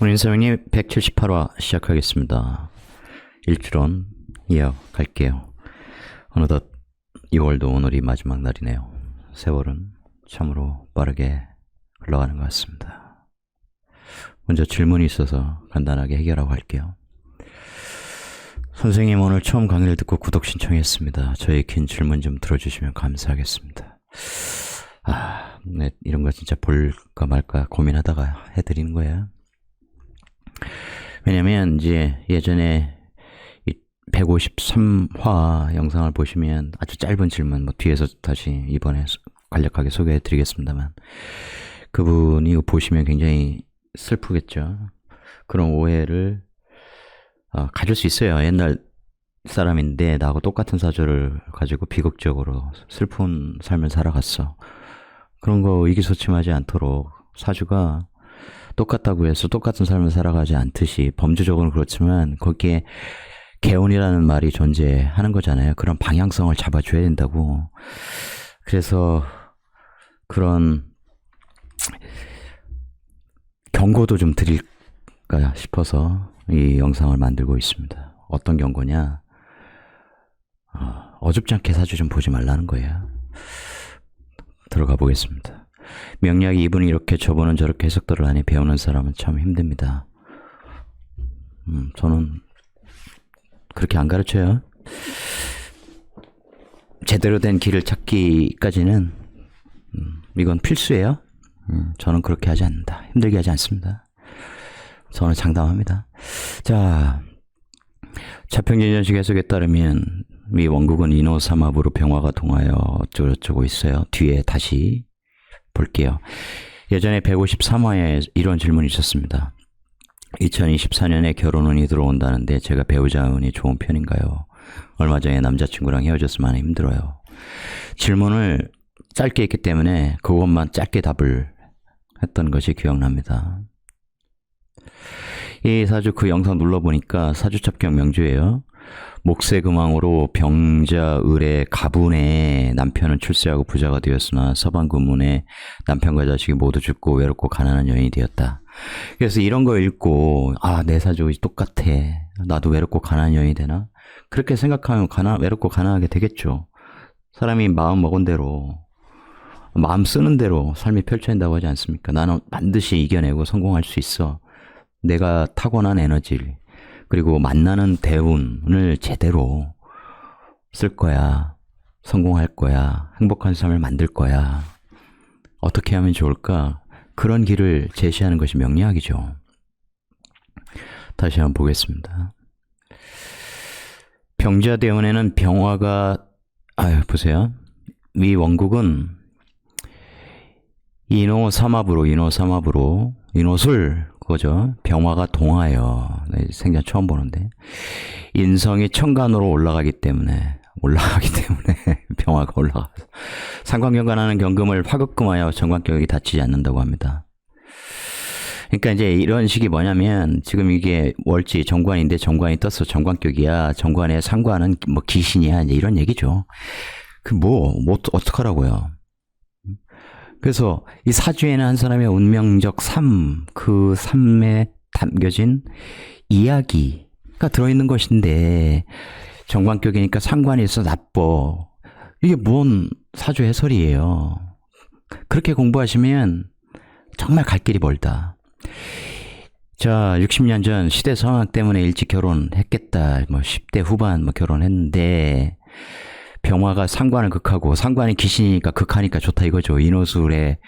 운인사명님 178화 시작하겠습니다. 일주론 이어갈게요. 어느덧 2월도 오늘이 마지막 날이네요. 세월은 참으로 빠르게 흘러가는 것 같습니다. 먼저 질문이 있어서 간단하게 해결하고 할게요. 선생님, 오늘 처음 강의를 듣고 구독 신청했습니다. 저의 긴 질문 좀 들어주시면 감사하겠습니다. 네, 이런 거 진짜 볼까 말까 고민하다가 해드리는 거예요. 왜냐면 이제 예전에 153화 영상을 보시면 아주 짧은 질문, 뒤에서 다시 이번에 간략하게 소개해 드리겠습니다만, 그분이 보시면 굉장히 슬프겠죠. 그런 오해를 가질 수 있어요. 옛날 사람인데 나하고 똑같은 사주를 가지고 비극적으로 슬픈 삶을 살아갔어. 그런 거 의기소침하지 않도록, 사주가 똑같다고 해서 똑같은 삶을 살아가지 않듯이 범주적으로는 그렇지만 거기에 개운이라는 말이 존재하는 거잖아요. 그런 방향성을 잡아줘야 된다고. 그래서 그런 경고도 좀 드릴까 싶어서 이 영상을 만들고 있습니다. 어떤 경고냐? 어줍지 않게 사주 좀 보지 말라는 거예요. 들어가 보겠습니다. 명리학이 이분이 이렇게 저분은 저렇게 해석들을 하니 배우는 사람은 참 힘듭니다. 저는 그렇게 안 가르쳐요. 제대로 된 길을 찾기까지는 이건 필수예요. 저는 그렇게 하지 않는다. 힘들게 하지 않습니다. 저는 장담합니다. 자, 자평진전식 해석에 따르면 이 원국은 인호삼합으로 병화가 동하여 어쩌고저쩌고 있어요. 뒤에 다시 볼게요. 예전에 153화에 이런 질문이 있었습니다. 2024년에 결혼운이 들어온다는데 제가 배우자 운이 좋은 편인가요? 얼마 전에 남자친구랑 헤어져서 많이 힘들어요. 질문을 짧게 했기 때문에 그것만 짧게 답을 했던 것이 기억납니다. 이 사주 그 영상 눌러보니까 사주첩경 명주예요. 목세금왕으로 병자 을의 가분에 남편은 출세하고 부자가 되었으나 서방금운에 남편과 자식이 모두 죽고 외롭고 가난한 여인이 되었다. 그래서 이런 거 읽고 내 사주 똑같아. 나도 외롭고 가난한 여인이 되나? 그렇게 생각하면 외롭고 가난하게 되겠죠. 사람이 마음 먹은 대로, 마음 쓰는 대로 삶이 펼쳐진다고 하지 않습니까? 나는 반드시 이겨내고 성공할 수 있어. 내가 타고난 에너지를, 그리고 만나는 대운을 제대로 쓸 거야. 성공할 거야. 행복한 삶을 만들 거야. 어떻게 하면 좋을까? 그런 길을 제시하는 것이 명리학이죠. 다시 한번 보겠습니다. 병자대운에는 병화가, 보세요. 위 원국은 인호삼합으로, 인호술, 그거죠. 병화가 동하여. 생전 처음 보는데. 인성이 천간으로 올라가기 때문에 병화가 올라가서 상관경관하는 경금을 화급금하여 정관격이 닫히지 않는다고 합니다. 그러니까 이제 이런 식이 뭐냐면, 지금 이게 월지 정관인데 정관이 떴어. 정관격이야. 정관의 상관은 뭐 귀신이야. 이제 이런 얘기죠. 어떡하라고요. 그래서 이 사주에는 한 사람의 운명적 삶, 그 삶에 담겨진 이야기가 들어있는 것인데, 정관격이니까 상관이 있어 나빠. 이게 뭔 사주 해설이에요. 그렇게 공부하시면 정말 갈 길이 멀다. 자, 60년 전 시대 상황 때문에 일찍 결혼했겠다. 10대 후반 결혼했는데, 병화가 상관을 극하고, 상관이 귀신이니까 극하니까 좋다 이거죠. 인호술에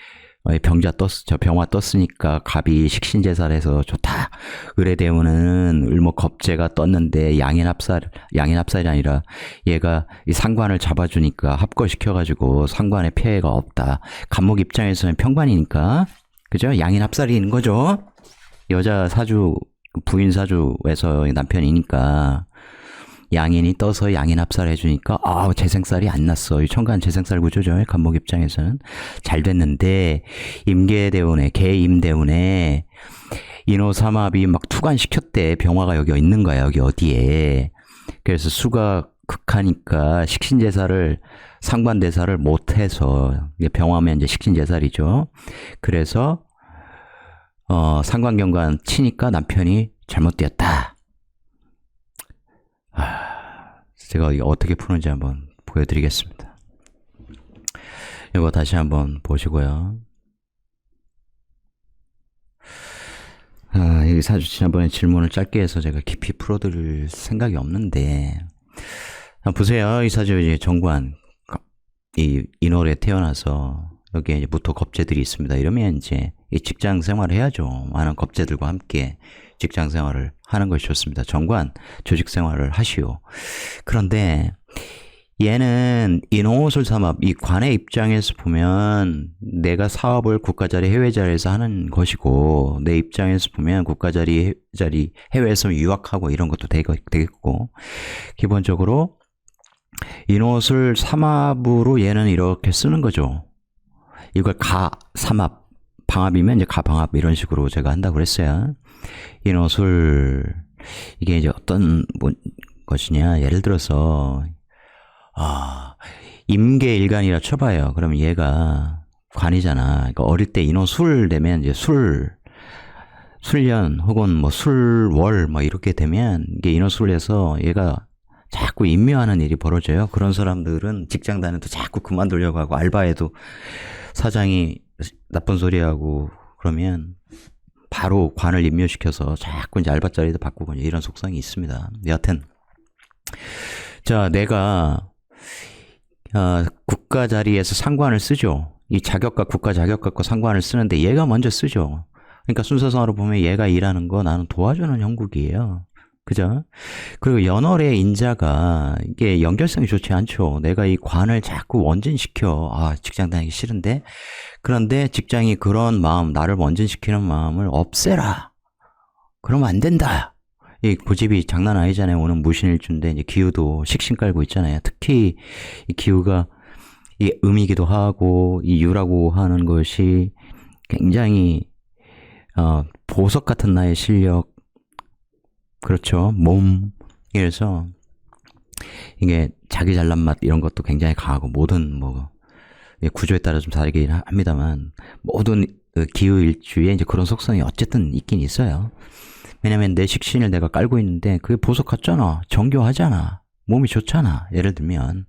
병화 떴으니까 갑이 식신제살해서 좋다. 을의 대운은 을목겁제가 떴는데 양인합살이 아니라 얘가 이 상관을 잡아주니까 합거시켜가지고 상관에 폐해가 없다. 갑목 입장에서는 평관이니까, 그죠? 양인합살이 있는 거죠. 여자 사주, 부인 사주에서 남편이니까 양인이 떠서 양인 합살해주니까 재생살이 안 났어. 이 천간 재생살 구조죠. 갑목 입장에서는 잘 됐는데, 임계대운에, 개임대운에 인호삼합이 막 투관시켰대. 병화가 여기 있는 거야. 여기 어디에. 그래서 수가 극하니까 식신제사를, 상관대사를 못해서, 병화면 이제 식신제살이죠. 그래서 상관경관 치니까 남편이 잘못되었다. 제가 어떻게 푸는지 한번 보여드리겠습니다. 이거 다시 한번 보시고요. 이 사주 지난번에 질문을 짧게 해서 제가 깊이 풀어드릴 생각이 없는데, 보세요. 이 사주 이제 정관, 이 인월에 태어나서 여기에 이제 무토 겁재들이 있습니다. 이러면 이제 이 직장 생활을 해야죠. 많은 겁재들과 함께 직장 생활을 하는 것이 좋습니다. 정관, 조직 생활을 하시오. 그런데 얘는 인호술 삼합, 이 관의 입장에서 보면 내가 사업을 국가자리, 해외자리에서 하는 것이고, 내 입장에서 보면 국가자리, 해외자리, 해외에서 유학하고 이런 것도 되겠고, 기본적으로 인호술 삼합으로 얘는 이렇게 쓰는 거죠. 이걸 가삼합, 방합이면 이제 가방합 이런 식으로 제가 한다고 그랬어요. 인호술, 이게 이제 어떤 것이냐, 예를 들어서 임계일간이라 쳐봐요. 그러면 얘가 관이잖아. 그러니까 어릴 때 인호술 되면 이제 술년 혹은 뭐 술월 뭐 이렇게 되면 이게 인호술에서 얘가 자꾸 임묘하는 일이 벌어져요. 그런 사람들은 직장 다녀도 자꾸 그만두려고 하고, 알바에도 사장이 나쁜 소리 하고 그러면 바로 관을 임묘시켜서 자꾸 이제 알바 자리도 바꾸고 이런 속성이 있습니다. 여하튼, 자, 내가 국가 자리에서 상관을 쓰죠. 이 자격과 국가 자격과 상관을 쓰는데 얘가 먼저 쓰죠. 그러니까 순서상으로 보면 얘가 일하는 거 나는 도와주는 형국이에요. 그죠? 그리고 연월의 인자가 이게 연결성이 좋지 않죠. 내가 이 관을 자꾸 원진시켜. 직장 다니기 싫은데. 그런데 직장이 그런 마음, 나를 원진시키는 마음을 없애라. 그러면 안 된다. 이 고집이 장난 아니잖아요. 오늘 무신일주인데 이제 기후도 식신 깔고 있잖아요. 특히 이 기후가 이 음이기도 하고 이 유라고 하는 것이 굉장히 보석 같은 나의 실력, 그렇죠. 몸. 그래서 이게 자기 잘난 맛 이런 것도 굉장히 강하고, 모든 뭐 구조에 따라 좀 다르긴 합니다만 모든 기후일주에 이제 그런 속성이 어쨌든 있긴 있어요. 왜냐면 내 식신을 내가 깔고 있는데 그게 보석 같잖아. 정교하잖아. 몸이 좋잖아. 예를 들면.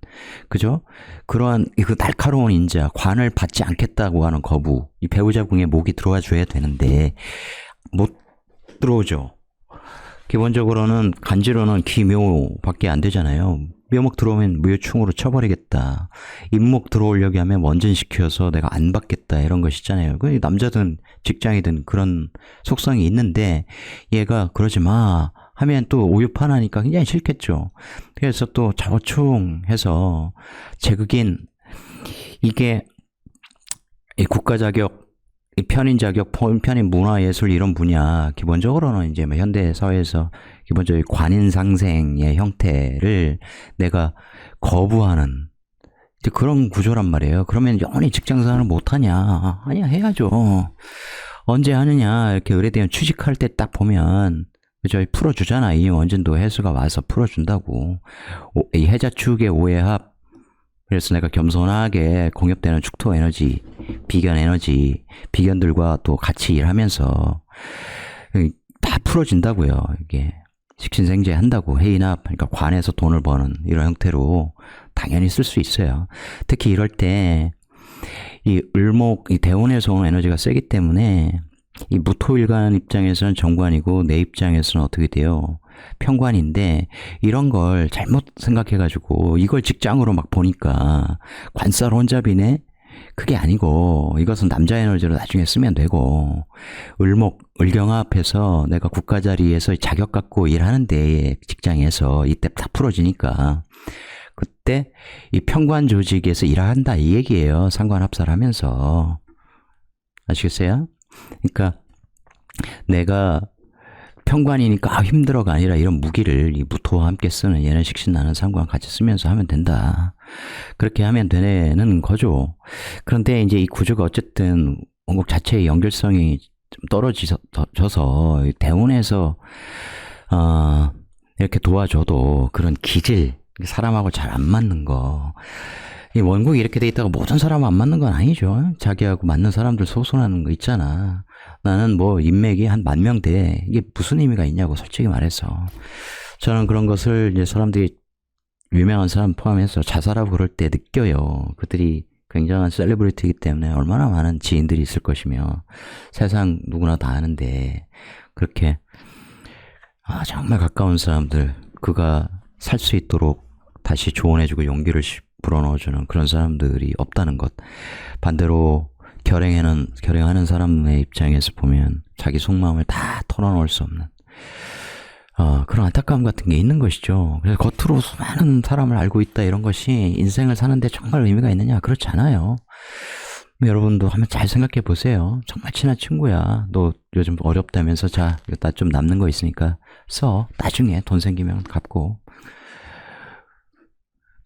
그죠? 그러한 그 날카로운 인자, 관을 받지 않겠다고 하는 거부, 이 배우자궁에 목이 들어와 줘야 되는데 못 들어오죠. 기본적으로는 간지로는 기묘밖에 안 되잖아요. 묘목 들어오면 무효충으로 쳐버리겠다. 임목 들어오려고 하면 원진시켜서 내가 안 받겠다. 이런 것이잖아요. 남자든 직장이든 그런 속성이 있는데 얘가 그러지 마 하면 또 오유판하니까 굉장히 싫겠죠. 그래서 또 자오충해서 제극인, 이게 이 국가 자격, 이 편인 자격, 편인 문화예술 이런 분야, 기본적으로는 이제 뭐 현대 사회에서 기본적으로 관인 상생의 형태를 내가 거부하는 이제 그런 구조란 말이에요. 그러면 영원히 직장생활을 못하냐? 아니야, 해야죠. 언제 하느냐? 이렇게 의뢰대원 취직할 때 딱 보면 그죠? 풀어주잖아. 이 원진도 해수가 와서 풀어준다고. 이 해자축의 오해합. 그래서 내가 겸손하게 공엽되는 축토 에너지, 비견 에너지, 비견들과 또 같이 일하면서 다 풀어진다고요. 이게 식신생재 한다고, 해인합, 그러니까 관에서 돈을 버는 이런 형태로 당연히 쓸 수 있어요. 특히 이럴 때 이 을목, 이 대운에서 오는 에너지가 세기 때문에 이 무토일간 입장에서는 정관이고 내 입장에서는 어떻게 돼요? 평관인데, 이런 걸 잘못 생각해가지고 이걸 직장으로 막 보니까 관살 혼잡이네? 그게 아니고 이것은 남자 에너지로 나중에 쓰면 되고, 을목, 을경합해서 내가 국가 자리에서 자격 갖고 일하는데 직장에서 이때 다 풀어지니까 그때 이 평관 조직에서 일한다 이 얘기예요. 상관합사를 하면서. 아시겠어요? 그러니까 내가 평관이니까 힘들어가 아니라 이런 무기를 이 무토와 함께 쓰는 얘는 식신 나는 상관 같이 쓰면서 하면 된다. 그렇게 하면 되는 거죠. 그런데 이제 이 구조가 어쨌든 원곡 자체의 연결성이 좀 떨어져서 대운에서 이렇게 도와줘도 그런 기질, 사람하고 잘 안 맞는 거, 이 원국이 이렇게 돼 있다가 모든 사람은 안 맞는 건 아니죠. 자기하고 맞는 사람들 소선하는 거 있잖아. 나는 뭐 인맥이 한 10,000명 돼. 이게 무슨 의미가 있냐고 솔직히 말해서. 저는 그런 것을 이제 사람들이 유명한 사람 포함해서 자살하고 그럴 때 느껴요. 그들이 굉장한 셀레브리티이기 때문에 얼마나 많은 지인들이 있을 것이며 세상 누구나 다 아는데 그렇게 정말 가까운 사람들 그가 살 수 있도록 다시 조언해주고 용기를 불어넣어주는 그런 사람들이 없다는 것. 반대로 결행하는 사람의 입장에서 보면 자기 속마음을 다 털어놓을 수 없는 그런 안타까움 같은 게 있는 것이죠. 그래서 겉으로 수많은 사람을 알고 있다 이런 것이 인생을 사는데 정말 의미가 있느냐? 그렇지 않아요. 여러분도 한번 잘 생각해 보세요. 정말 친한 친구야. 너 요즘 어렵다면서 자, 나 좀 남는 거 있으니까 써. 나중에 돈 생기면 갚고.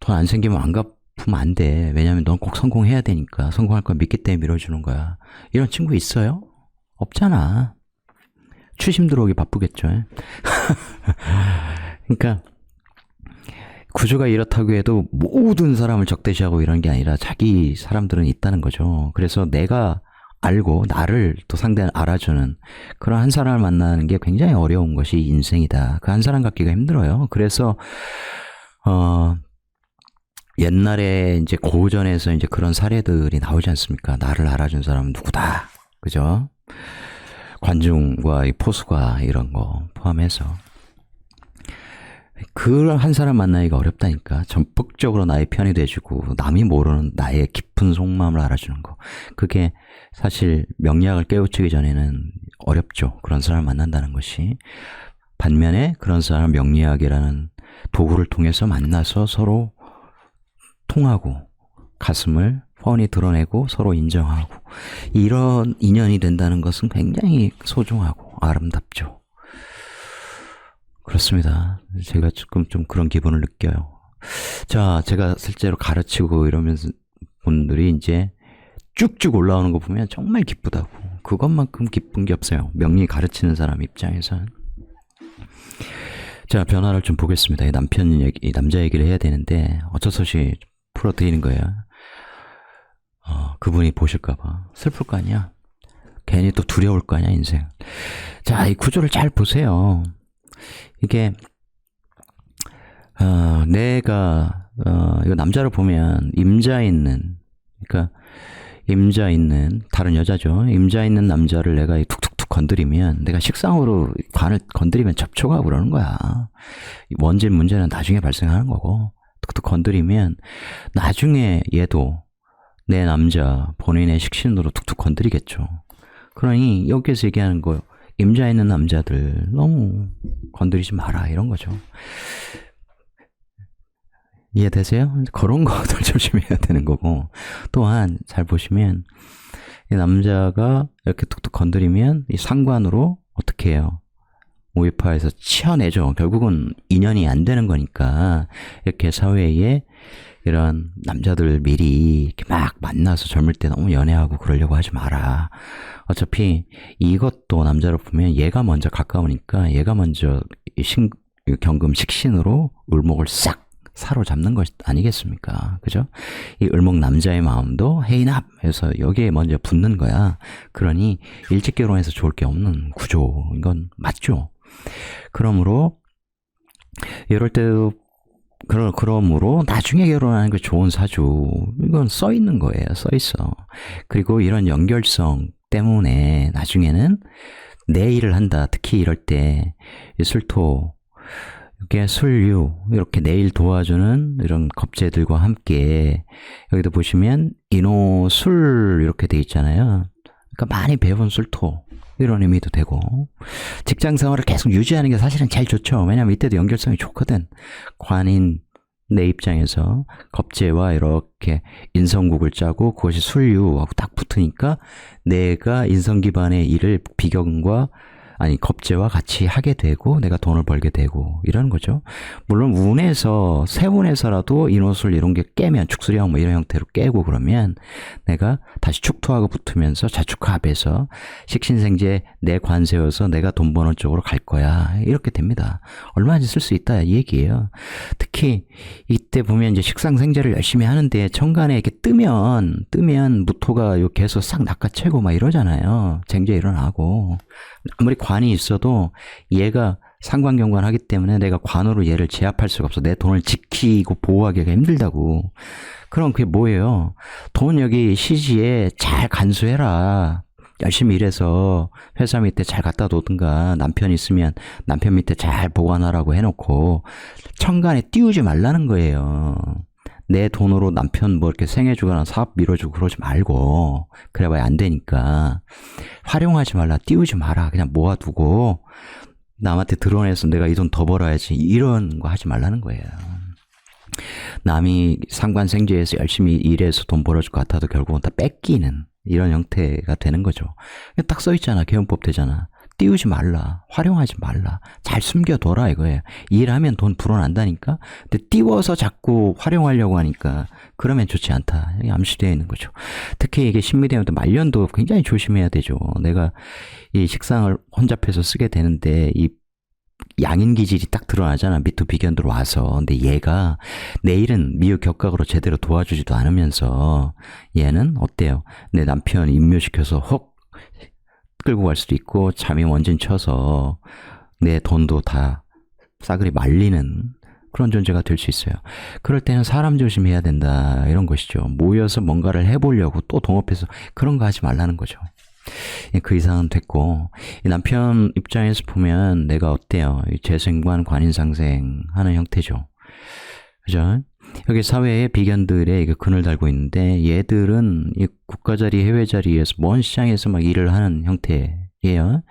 돈 안 생기면 안 갚으면 안 돼. 왜냐면 넌 꼭 성공해야 되니까. 성공할 거 믿기 때문에 밀어주는 거야. 이런 친구 있어요? 없잖아. 추심 들어오기 바쁘겠죠. 그러니까 구조가 이렇다고 해도 모든 사람을 적대시하고 이런 게 아니라 자기 사람들은 있다는 거죠. 그래서 내가 알고 나를 또 상대는 알아주는 그런 한 사람을 만나는 게 굉장히 어려운 것이 인생이다. 그 한 사람 갖기가 힘들어요. 그래서 옛날에 이제 고전에서 이제 그런 사례들이 나오지 않습니까? 나를 알아준 사람은 누구다. 그죠? 관중과 이 포수가 이런 거 포함해서 그런 한 사람 만나기가 어렵다니까. 전폭적으로 나의 편이 돼주고 남이 모르는 나의 깊은 속마음을 알아주는 거. 그게 사실 명리학을 깨우치기 전에는 어렵죠. 그런 사람을 만난다는 것이. 반면에 그런 사람 명리학이라는 도구를 통해서 만나서 서로 통하고 가슴을 뻔히 드러내고 서로 인정하고 이런 인연이 된다는 것은 굉장히 소중하고 아름답죠. 그렇습니다. 제가 조금 좀 그런 기분을 느껴요. 자, 제가 실제로 가르치고 이러면서 분들이 이제 쭉쭉 올라오는 거 보면 정말 기쁘다고. 그것만큼 기쁜 게 없어요. 명리 가르치는 사람 입장에서는. 자, 변화를 좀 보겠습니다. 남자 얘기를 해야 되는데 어쩔 수 없이 풀어드리는 거예요. 그분이 보실까봐 슬플 거 아니야. 괜히 또 두려울 거 아니야, 인생. 자, 이 구조를 잘 보세요. 이게 내가 이거 남자로 보면 임자 있는, 그러니까 임자 있는 다른 여자죠. 임자 있는 남자를 내가 툭툭툭 건드리면, 내가 식상으로 관을 건드리면 접촉하고 그러는 거야. 원진 문제는 나중에 발생하는 거고, 툭툭 건드리면 나중에 얘도 내 남자 본인의 식신으로 툭툭 건드리겠죠. 그러니 여기에서 얘기하는 거, 임자 있는 남자들 너무 건드리지 마라 이런 거죠. 이해되세요? 그런 것들 조심해야 되는 거고, 또한 잘 보시면 이 남자가 이렇게 툭툭 건드리면 이 상관으로 어떻게 해요? 모의파에서 치어내죠. 결국은 인연이 안 되는 거니까. 이렇게 사회에 이런 남자들 미리 이렇게 막 만나서 젊을 때 너무 연애하고 그러려고 하지 마라. 어차피 이것도 남자로 보면 얘가 먼저 가까우니까 얘가 먼저 경금 식신으로 을목을 싹 사로잡는 것 아니겠습니까? 그죠? 이 을목 남자의 마음도 해인합 해서 여기에 먼저 붙는 거야. 그러니 일찍 결혼해서 좋을 게 없는 구조. 이건 맞죠? 그러므로 이럴 때도 그러므로 나중에 결혼하는 게 좋은 사주. 이건 써 있는 거예요. 써 있어. 그리고 이런 연결성 때문에 나중에는 내 일을 한다. 특히 이럴 때 술토, 이렇게 술유, 이렇게 내일 도와주는 이런 겁재들과 함께 여기도 보시면 인호 술 이렇게 돼 있잖아요. 그러니까 많이 배운 술토. 이런 의미도 되고, 직장 생활을 계속 유지하는 게 사실은 제일 좋죠. 왜냐면 이때도 연결성이 좋거든. 관인 내 입장에서 겁재와 이렇게 인성국을 짜고 그것이 술유하고 딱 붙으니까 내가 인성 기반의 일을 아니 겁재와 같이 하게 되고 내가 돈을 벌게 되고 이런 거죠. 물론 운에서 새 운에서라도 인호술 이런 게 깨면 축수령 뭐 이런 형태로 깨고 그러면 내가 다시 축토하고 붙으면서 자축합해서 식신생재 내 관세여서 내가 돈 버는 쪽으로 갈 거야 이렇게 됩니다. 얼마든지 쓸 수 있다 이 얘기예요. 특히 이때 보면 이제 식상생재를 열심히 하는데 천간에 이렇게 뜨면 무토가 요 개수 싹 낚아채고 막 이러잖아요. 쟁제 일어나고 아무리 관이 있어도 얘가 상관경관 하기 때문에 내가 관으로 얘를 제압할 수가 없어. 내 돈을 지키고 보호하기가 힘들다고. 그럼 그게 뭐예요? 돈 여기 시지에 잘 간수해라. 열심히 일해서 회사 밑에 잘 갖다 놓든가 남편 있으면 남편 밑에 잘 보관하라고 해놓고 천간에 띄우지 말라는 거예요. 내 돈으로 남편 뭐 이렇게 생해주거나 사업 밀어주고 그러지 말고 그래봐야 안 되니까 활용하지 말라. 띄우지 마라. 그냥 모아두고 남한테 드러내서 내가 이 돈 더 벌어야지 이런 거 하지 말라는 거예요. 남이 상관생제에서 열심히 일해서 돈 벌어줄 것 같아도 결국은 다 뺏기는 이런 형태가 되는 거죠. 딱 써있잖아. 개헌법 되잖아. 띄우지 말라. 활용하지 말라. 잘 숨겨둬라 이거예요. 일하면 돈 불어난다니까. 근데 띄워서 자꾸 활용하려고 하니까 그러면 좋지 않다. 암시되어 있는 거죠. 특히 이게 신미대원도 말년도 굉장히 조심해야 되죠. 내가 이 식상을 혼잡해서 쓰게 되는데 이 양인 기질이 딱 드러나잖아. 미토 비견 들어와서. 근데 얘가 내일은 미유 격각으로 제대로 도와주지도 않으면서 얘는 어때요? 내 남편 임묘시켜서 헉 끌고 갈 수도 있고 잠이 원진 쳐서 내 돈도 다 싸그리 말리는 그런 존재가 될 수 있어요. 그럴 때는 사람 조심해야 된다 이런 것이죠. 모여서 뭔가를 해보려고 또 동업해서 그런 거 하지 말라는 거죠. 그 이상은 됐고 남편 입장에서 보면 내가 어때요? 재생관 관인상생 하는 형태죠. 그죠? 여기 사회의 비견들의 근을 달고 있는데 얘들은 이 국가자리 해외자리에서 먼 시장에서 막 일을 하는 형태예요.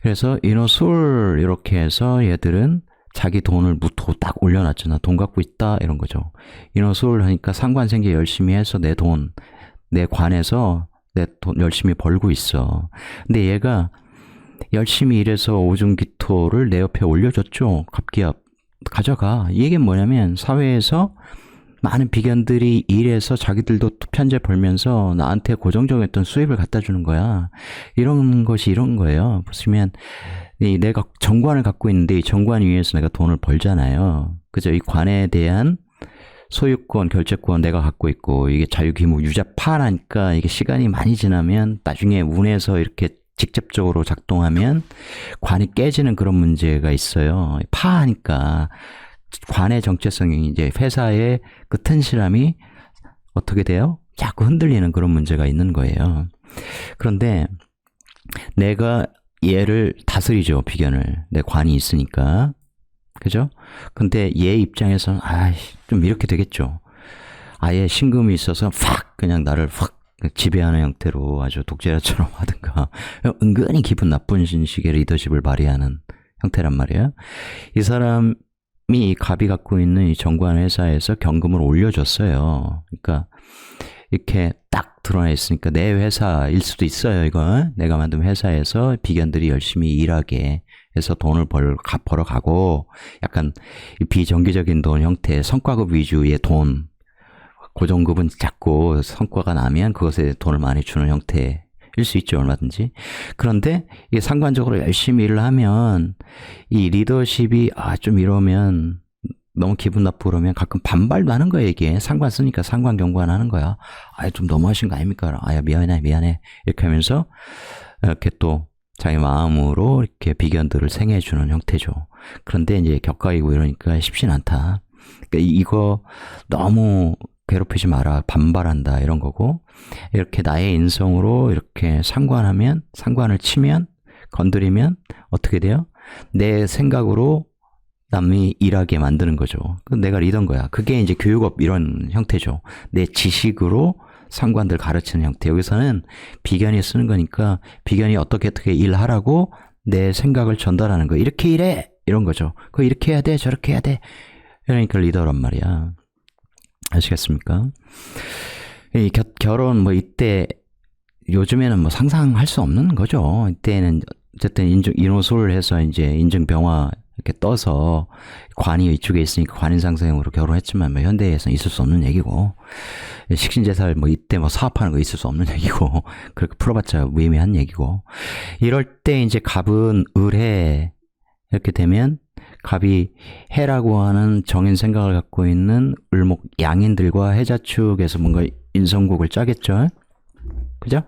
그래서 인호술 이렇게 해서 얘들은 자기 돈을 무토 딱 올려놨잖아. 돈 갖고 있다 이런 거죠. 인호술 하니까 상관생계 열심히 해서 내 돈 내 관에서 내 돈 열심히 벌고 있어. 근데 얘가 열심히 일해서 오중기토를 내 옆에 올려줬죠. 갑기압 가져가. 이게 뭐냐면 사회에서 많은 비견들이 일해서 자기들도 편제 벌면서 나한테 고정적이었던 수입을 갖다 주는 거야. 이런 것이 이런 거예요. 보시면 내가 정관을 갖고 있는데 이 정관 위에서 내가 돈을 벌잖아요. 그죠? 이 관에 대한 소유권, 결제권 내가 갖고 있고 이게 자유기무 유자파라니까 이게 시간이 많이 지나면 나중에 운에서 이렇게 직접적으로 작동하면 관이 깨지는 그런 문제가 있어요. 파하니까 관의 정체성이 이제 회사의 그 튼실함이 어떻게 돼요? 자꾸 흔들리는 그런 문제가 있는 거예요. 그런데 내가 얘를 다스리죠, 비견을. 내 관이 있으니까. 그죠? 근데 얘 입장에서는 좀 이렇게 되겠죠. 아예 신금이 있어서 팍 그냥 나를 확 지배하는 형태로 아주 독재자처럼 하든가 은근히 기분 나쁜 식의 리더십을 발휘하는 형태란 말이에요. 이 사람이 이 갑이 갖고 있는 이 정관 회사에서 경금을 올려줬어요. 그러니까 이렇게 딱 드러나 있으니까 내 회사일 수도 있어요. 이거 내가 만든 회사에서 비견들이 열심히 일하게 해서 돈을 벌어가고 약간 비정기적인 돈 형태의 성과급 위주의 돈 고정급은 작고 성과가 나면 그것에 돈을 많이 주는 형태일 수 있죠. 얼마든지. 그런데 이게 상관적으로 열심히 일을 하면 이 리더십이 좀 이러면 너무 기분 나쁘고 그러면 가끔 반발도 하는 거예요. 이게 상관 쓰니까 상관 경관 하는 거야. 좀 너무하신 거 아닙니까? 미안해 이렇게 하면서 이렇게 또 자기 마음으로 이렇게 비견들을 생해주는 형태죠. 그런데 이제 격가이고 이러니까 쉽진 않다. 그러니까 이거 너무 괴롭히지 마라. 반발한다. 이런 거고. 이렇게 나의 인성으로 이렇게 상관을 치면, 건드리면 어떻게 돼요? 내 생각으로 남이 일하게 만드는 거죠. 내가 리더인 거야. 그게 이제 교육업 이런 형태죠. 내 지식으로 상관들 가르치는 형태. 여기서는 비견이 쓰는 거니까 비견이 어떻게 일하라고 내 생각을 전달하는 거. 이렇게 일해! 이런 거죠. 그거 이렇게 해야 돼. 저렇게 해야 돼. 그러니까 리더란 말이야. 아시겠습니까? 결혼 이때 요즘에는 상상할 수 없는 거죠. 이때는 어쨌든 인호술 해서 이제 인증병화 이렇게 떠서 관이 이쪽에 있으니까 관인상생으로 결혼했지만 뭐 현대에서는 있을 수 없는 얘기고, 식신제살 뭐 이때 뭐 사업하는 거 있을 수 없는 얘기고, 그렇게 풀어봤자 무의미한 얘기고, 이럴 때 이제 갑은 을해 이렇게 되면 갑이 해라고 하는 정인 생각을 갖고 있는 을목 양인들과 해자축에서 뭔가 인성곡을 짜겠죠. 그죠?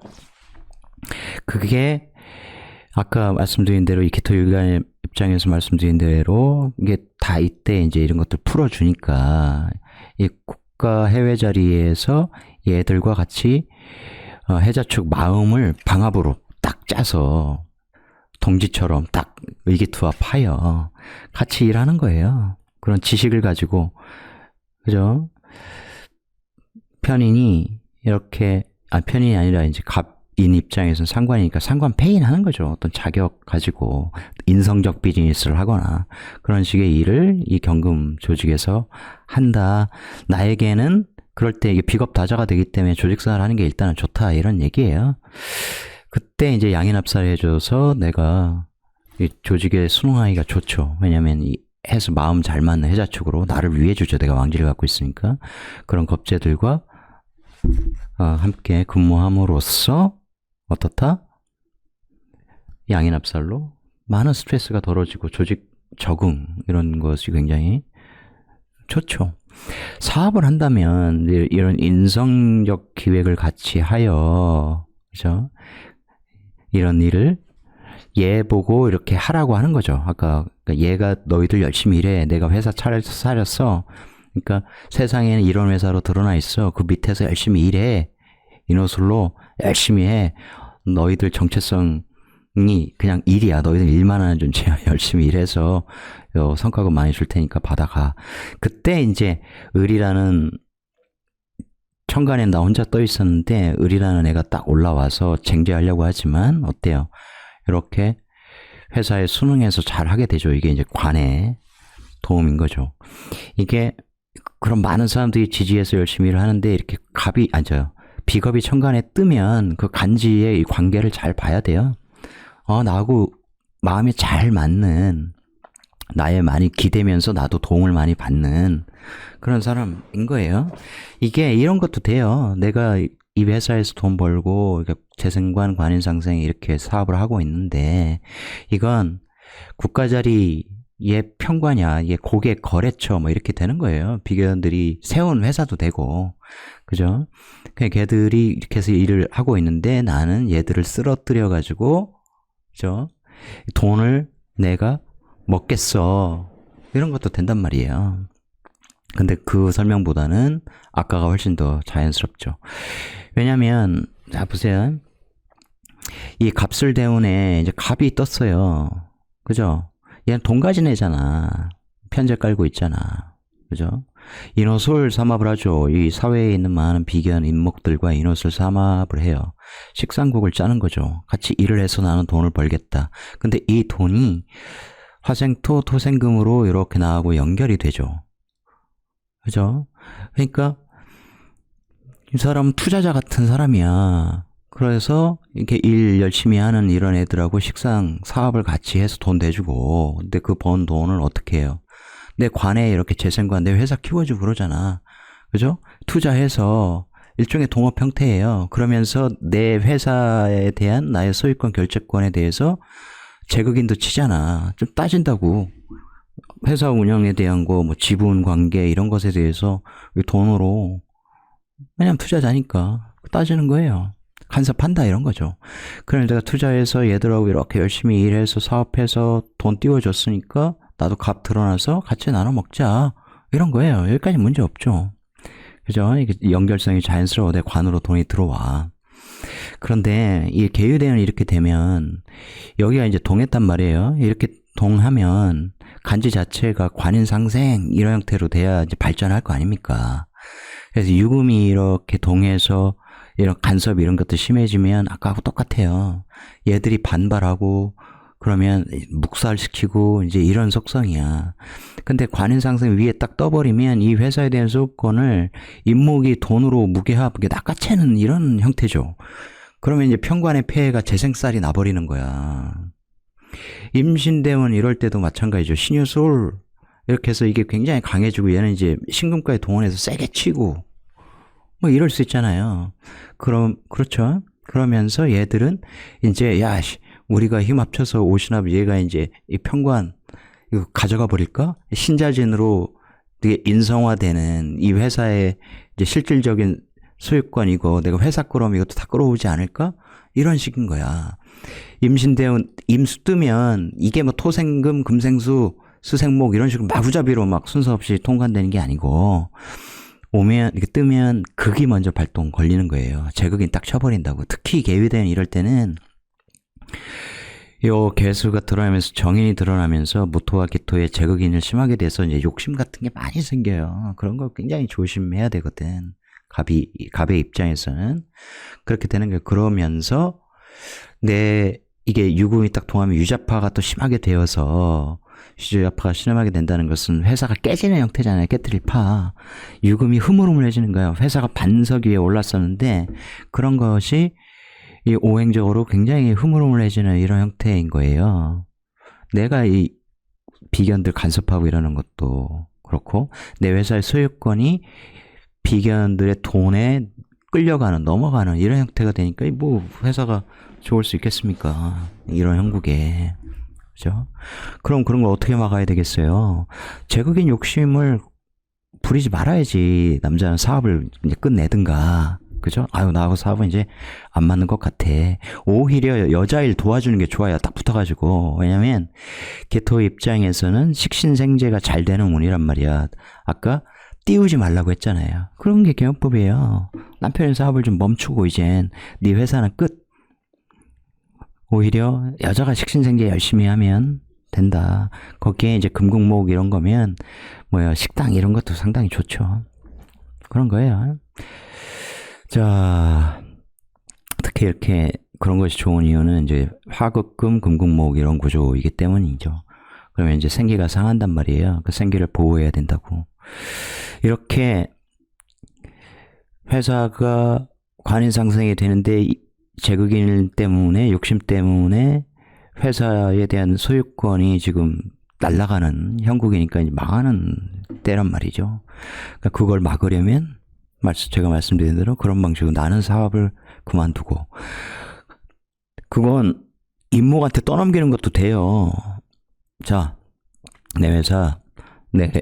그게 아까 말씀드린 대로 이 기토 유기관 입장에서 말씀드린 대로 이게 다 이때 이제 이런 것들 풀어주니까 이 국가 해외 자리에서 얘들과 같이 해자축 마음을 방합으로 딱 짜서 동지처럼 딱 의기투합하여 같이 일하는 거예요. 그런 지식을 가지고, 그죠? 편인이 이렇게, 편인이 아니라 이제 갑인 입장에서는 상관이니까 상관 페인하는 거죠. 어떤 자격 가지고 인성적 비즈니스를 하거나 그런 식의 일을 이 경금 조직에서 한다. 나에게는 그럴 때 이게 비겁다자가 되기 때문에 조직생활 하는 게 일단은 좋다. 이런 얘기예요. 그때 이제 양인합사를 해줘서 내가 이 조직에 순응하기가 좋죠. 왜냐면 이 해서 마음 잘 맞는 해자축으로 나를 위해 주죠. 내가 왕지를 갖고 있으니까. 그런 겁재들과 함께 근무함으로써 어떻다? 양인합살로 많은 스트레스가 덜어지고 조직 적응 이런 것이 굉장히 좋죠. 사업을 한다면 이런 인성적 기획을 같이 하여, 그죠? 이런 일을 얘 보고 이렇게 하라고 하는 거죠. 아까 얘가 너희들 열심히 일해. 내가 회사 차렸어. 그러니까 세상에는 이런 회사로 드러나 있어. 그 밑에서 열심히 일해. 인호술로 열심히 해. 너희들 정체성이 그냥 일이야. 너희들 일만 하는 존재야. 열심히 일해서 성과금 많이 줄 테니까 받아가. 그때 이제 을이라는 천간에 나 혼자 떠 있었는데 을이라는 애가 딱 올라와서 쟁제하려고 하지만 어때요? 이렇게 회사에 순응해서 잘 하게 되죠. 이게 이제 관의 도움인 거죠. 이게 그런 많은 사람들이 지지해서 열심히 일을 하는데 이렇게 갑이 앉아요. 비겁이 천간에 뜨면 그 간지의 이 관계를 잘 봐야 돼요. 나하고 마음이 잘 맞는, 나에 많이 기대면서 나도 도움을 많이 받는 그런 사람인 거예요. 이게 이런 것도 돼요. 내가 이 회사에서 돈 벌고 재생관 관인상생 이렇게 사업을 하고 있는데 이건 국가자리의 평관이야. 이게 고객 거래처 뭐 이렇게 되는 거예요. 비견들이 세운 회사도 되고, 그죠? 그냥 걔들이 이렇게 해서 일을 하고 있는데 나는 얘들을 쓰러뜨려 가지고, 그죠? 돈을 내가 먹겠어. 이런 것도 된단 말이에요. 근데 그 설명보다는 아까가 훨씬 더 자연스럽죠. 왜냐면, 자, 보세요. 이 갑술대운에 이제 갑이 떴어요. 그죠? 얘는 돈 가진 애잖아. 편제 깔고 있잖아. 그죠? 인호술 삼합을 하죠. 이 사회에 있는 많은 비견 인목들과 인호술 삼합을 해요. 식상국을 짜는 거죠. 같이 일을 해서 나는 돈을 벌겠다. 근데 이 돈이 화생토, 토생금으로 이렇게 나하고 연결이 되죠. 그죠? 그러니까 이 사람은 투자자 같은 사람이야. 그래서 이렇게 일 열심히 하는 이런 애들하고 식상 사업을 같이 해서 돈 대주고, 근데 그 번 돈을 어떻게 해요? 내 관에 이렇게 재생관 내 회사 키워주고 그러잖아. 그죠? 투자해서 일종의 동업 형태예요. 그러면서 내 회사에 대한 나의 소유권 결재권에 대해서 재극인도 치잖아. 좀 따진다고. 회사 운영에 대한 거, 뭐 지분 관계 이런 것에 대해서 돈으로, 왜냐면 투자자니까 따지는 거예요. 간섭한다 이런 거죠. 그럼 내가 투자해서 얘들하고 이렇게 열심히 일해서 사업해서 돈 띄워줬으니까 나도 값 드러나서 같이 나눠 먹자 이런 거예요. 여기까지 문제 없죠. 그죠? 이게 연결성이 자연스러워. 내 관으로 돈이 들어와. 그런데 이 계유대운이 이렇게 되면 여기가 이제 동했단 말이에요. 이렇게 동하면 간지 자체가 관인상생 이런 형태로 돼야 이제 발전할 거 아닙니까? 그래서 유금이 이렇게 동해서 이런 간섭 이런 것도 심해지면 아까하고 똑같아요. 얘들이 반발하고 그러면 묵살시키고 이제 이런 속성이야. 근데 관인상생 위에 딱 떠버리면 이 회사에 대한 소유권을 인목이 돈으로 무게하게 낚아채는 이런 형태죠. 그러면 이제 평관의 폐해가 재생살이 나버리는 거야. 임신되면 이럴 때도 마찬가지죠. 신유술 이렇게 해서 이게 굉장히 강해지고 얘는 이제 신금까지 동원해서 세게 치고 뭐 이럴 수 있잖아요. 그렇죠. 그러면서 얘들은 이제 야, 우리가 힘 합쳐서 오신합 얘가 이제 이 평관 이거 가져가 버릴까? 신자진으로 되게 인성화되는 이 회사의 이제 실질적인 소유권 이거 내가 회사 끌어오면 이것도 다 끌어오지 않을까? 이런 식인 거야. 임신대원 임수 뜨면 이게 뭐 토생금, 금생수, 수생목 이런 식으로 마구잡이로 막 순서 없이 통관되는 게 아니고 오면 이렇게 뜨면 극이 먼저 발동 걸리는 거예요. 제극인 딱 쳐버린다고. 특히 계위대원 이럴 때는 요 개수가 드러나면서 정인이 드러나면서 무토와 기토의 제극인을 심하게 돼서 이제 욕심 같은 게 많이 생겨요. 그런 걸 굉장히 조심해야 되거든. 갑의 입장에서는 그렇게 되는 거예요. 그러면서 이게 유금이 딱 통하면 유자파가 또 심하게 되어서 유자파가 심하게 된다는 것은 회사가 깨지는 형태잖아요. 깨트릴 파. 유금이 흐물흐물해지는 거예요. 회사가 반석 위에 올랐었는데 그런 것이 이 오행적으로 굉장히 흐물흐물해지는 이런 형태인 거예요. 내가 이 비견들 간섭하고 이러는 것도 그렇고 내 회사의 소유권이 비견들의 돈에 끌려가는 넘어가는 이런 형태가 되니까 뭐 회사가 좋을 수 있겠습니까? 이런 형국에. 그죠? 그럼 그런 걸 어떻게 막아야 되겠어요? 제극인 욕심을 부리지 말아야지. 남자는 사업을 이제 끝내든가. 그죠? 아유, 나하고 사업은 이제 안 맞는 것 같아. 오히려 여자일 도와주는 게 좋아요. 딱 붙어가지고. 왜냐면, 개토 입장에서는 식신생재가 잘 되는 운이란 말이야. 아까 띄우지 말라고 했잖아요. 그런 게 개헌법이에요. 남편의 사업을 좀 멈추고 이젠 네 회사는 끝. 오히려 여자가 식신생재 열심히 하면 된다. 거기에 이제 금국목 이런 거면 식당 이런 것도 상당히 좋죠. 그런 거예요. 자, 특히 이렇게 그런 것이 좋은 이유는 이제 화극금, 금국목 이런 구조이기 때문이죠. 그러면 이제 생기가 상한단 말이에요. 그 생기를 보호해야 된다고. 이렇게 회사가 관인상생이 되는데 제극인 때문에 욕심 때문에 회사에 대한 소유권이 지금 날아가는 형국이니까 이제 망하는 때란 말이죠. 그러니까 그걸 막으려면 제가 말씀드린 대로 그런 방식으로 나는 사업을 그만두고 그건 임목한테 떠넘기는 것도 돼요. 자, 내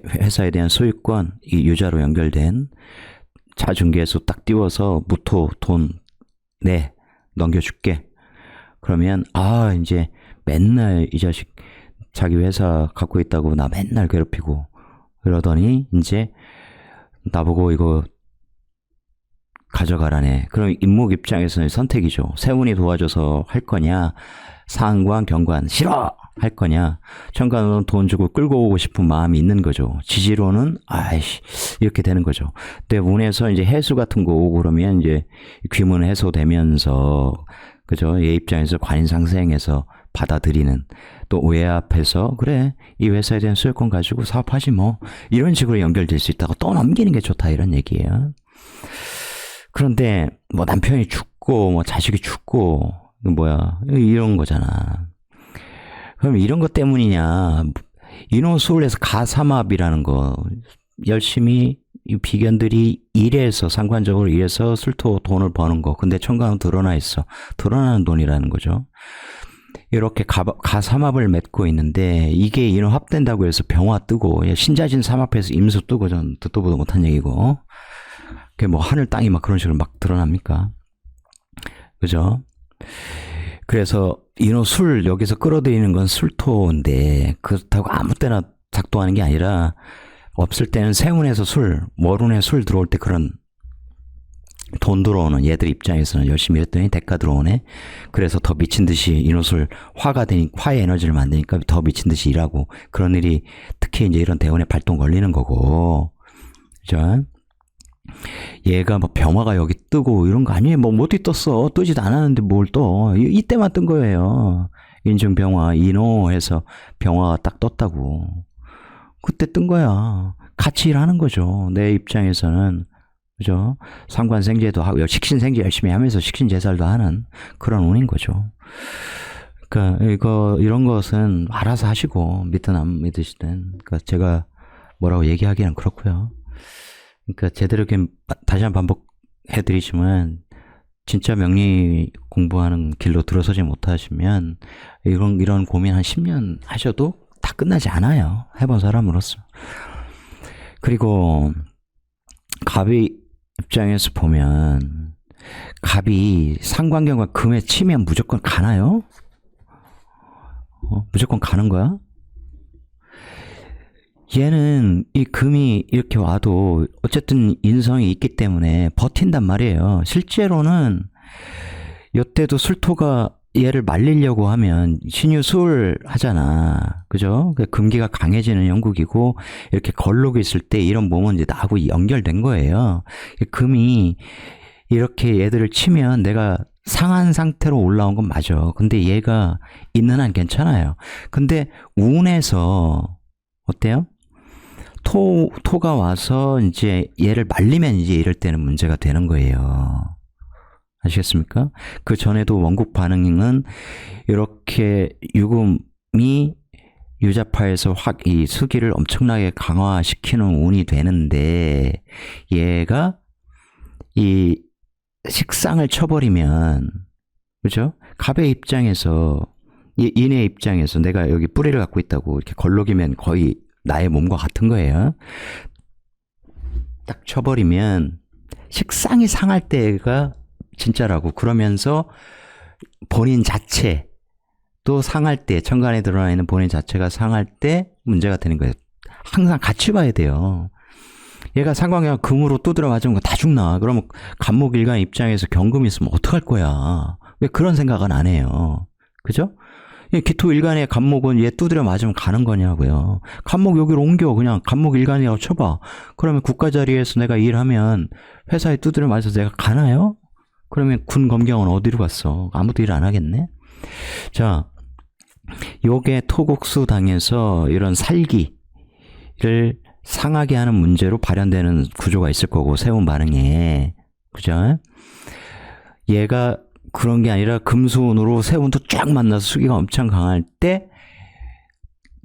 회사에 대한 소유권 이 유자로 연결된 자중계에서 딱 띄워서 무토 돈 넘겨줄게. 그러면 이제 맨날 이 자식 자기 회사 갖고 있다고 나 맨날 괴롭히고 그러더니 이제 나보고 이거 가져가라네. 그럼 임목 입장에서는 선택이죠. 세운이 도와줘서 할 거냐, 상관, 경관 싫어 할 거냐. 천간으로는 돈 주고 끌고 오고 싶은 마음이 있는 거죠. 지지로는 이렇게 되는 거죠. 근데 운에서 이제 해수 같은 거 오고 그러면 이제 귀문 해소되면서 그죠. 얘 입장에서 관인상생해서 받아들이는 또 외 앞에서 그래 이 회사에 대한 소유권 가지고 사업하지 뭐 이런 식으로 연결될 수 있다고 또 넘기는 게 좋다 이런 얘기예요. 그런데 남편이 죽고 자식이 죽고 이런 거잖아. 그럼 이런 것 때문이냐. 인호수울에서 가삼합이라는 거 열심히 이 비견들이 일해서 상관적으로 일해서 술토 돈을 버는 거. 근데 천간은 드러나 있어. 드러나는 돈이라는 거죠. 이렇게 가삼합을 맺고 있는데 이게 인호 합된다고 해서 병화 뜨고 신자진 삼합해서 임수 뜨고 전 듣도 보도 못한 얘기고 그게 하늘 땅이 막 그런 식으로 막 드러납니까? 그죠? 그래서 인호술 여기서 끌어들이는 건 술토인데 그렇다고 아무 때나 작동하는 게 아니라 없을 때는 세운에서 월운에 술 들어올 때 그런 돈 들어오는 얘들 입장에서는 열심히 일했더니 대가 들어오네. 그래서 더 미친 듯이 인호술 화의 에너지를 만드니까 더 미친 듯이 일하고 그런 일이 특히 이제 이런 대운에 발동 걸리는 거고. 그죠? 얘가 병화가 여기 뜨고 이런 거 아니에요. 어디 떴어. 뜨지도 않았는데 뭘 떠. 이때만 뜬 거예요. 인중병화, 인호해서 병화가 딱 떴다고. 그때 뜬 거야. 같이 일하는 거죠. 내 입장에서는. 그죠? 상관생제도 하고, 식신생제 열심히 하면서 식신제살도 하는 그런 운인 거죠. 그러니까 이런 것은 알아서 하시고 믿든 안 믿으시든, 그러니까 제가 뭐라고 얘기하기는 그렇고요. 그러니까 제대로 이렇게 다시 한번 반복해드리지만, 진짜 명리 공부하는 길로 들어서지 못하시면 이런 고민 한 10년 하셔도 다 끝나지 않아요. 해본 사람으로서. 그리고 갑이 입장에서 보면, 갑이 상관경과 금에 치면 무조건 가나요? 무조건 가는 거야? 얘는 이 금이 이렇게 와도 어쨌든 인성이 있기 때문에 버틴단 말이에요. 실제로는 이때도 술토가 얘를 말리려고 하면 신유술 하잖아. 그죠? 금기가 강해지는 형국이고, 이렇게 걸록이 있을 때 이런 몸은 이제 나하고 연결된 거예요. 금이 이렇게 얘들을 치면 내가 상한 상태로 올라온 건 맞아. 근데 얘가 있는 한 괜찮아요. 근데 운에서 어때요? 토가 와서 이제 얘를 말리면 이제 이럴 때는 문제가 되는 거예요. 아시겠습니까? 그 전에도 원국 반응은 이렇게 유금이 유자파에서 확 이 수기를 엄청나게 강화시키는 운이 되는데, 얘가 이 식상을 쳐버리면, 그죠? 갑의 입장에서, 인의 입장에서 내가 여기 뿌리를 갖고 있다고 이렇게 걸럭이면 거의 나의 몸과 같은 거예요. 딱 쳐버리면 식상이 상할 때가 진짜라고. 그러면서 본인 자체 또 상할 때, 천간에 드러나 있는 본인 자체가 상할 때 문제가 되는 거예요. 항상 같이 봐야 돼요. 얘가 상관계가 금으로 두드려 맞으면 다 죽나? 그러면 간목일간 입장에서 경금이 있으면 어떡할 거야? 왜 그런 생각은 안 해요? 그죠? 기토일간의 간목은 얘 두드려 맞으면 가는 거냐고요. 간목 여기로 옮겨. 그냥 간목일간이라고 쳐봐. 그러면 국가 자리에서 내가 일하면 회사에 두드려 맞아서 내가 가나요? 그러면 군 검경은 어디로 갔어? 아무도 일 안 하겠네? 자, 요게 토국수 당에서 이런 살기를 상하게 하는 문제로 발현되는 구조가 있을 거고, 세운 반응에. 그죠? 얘가 그런 게 아니라 금수운으로 세운도 쫙 만나서 수기가 엄청 강할 때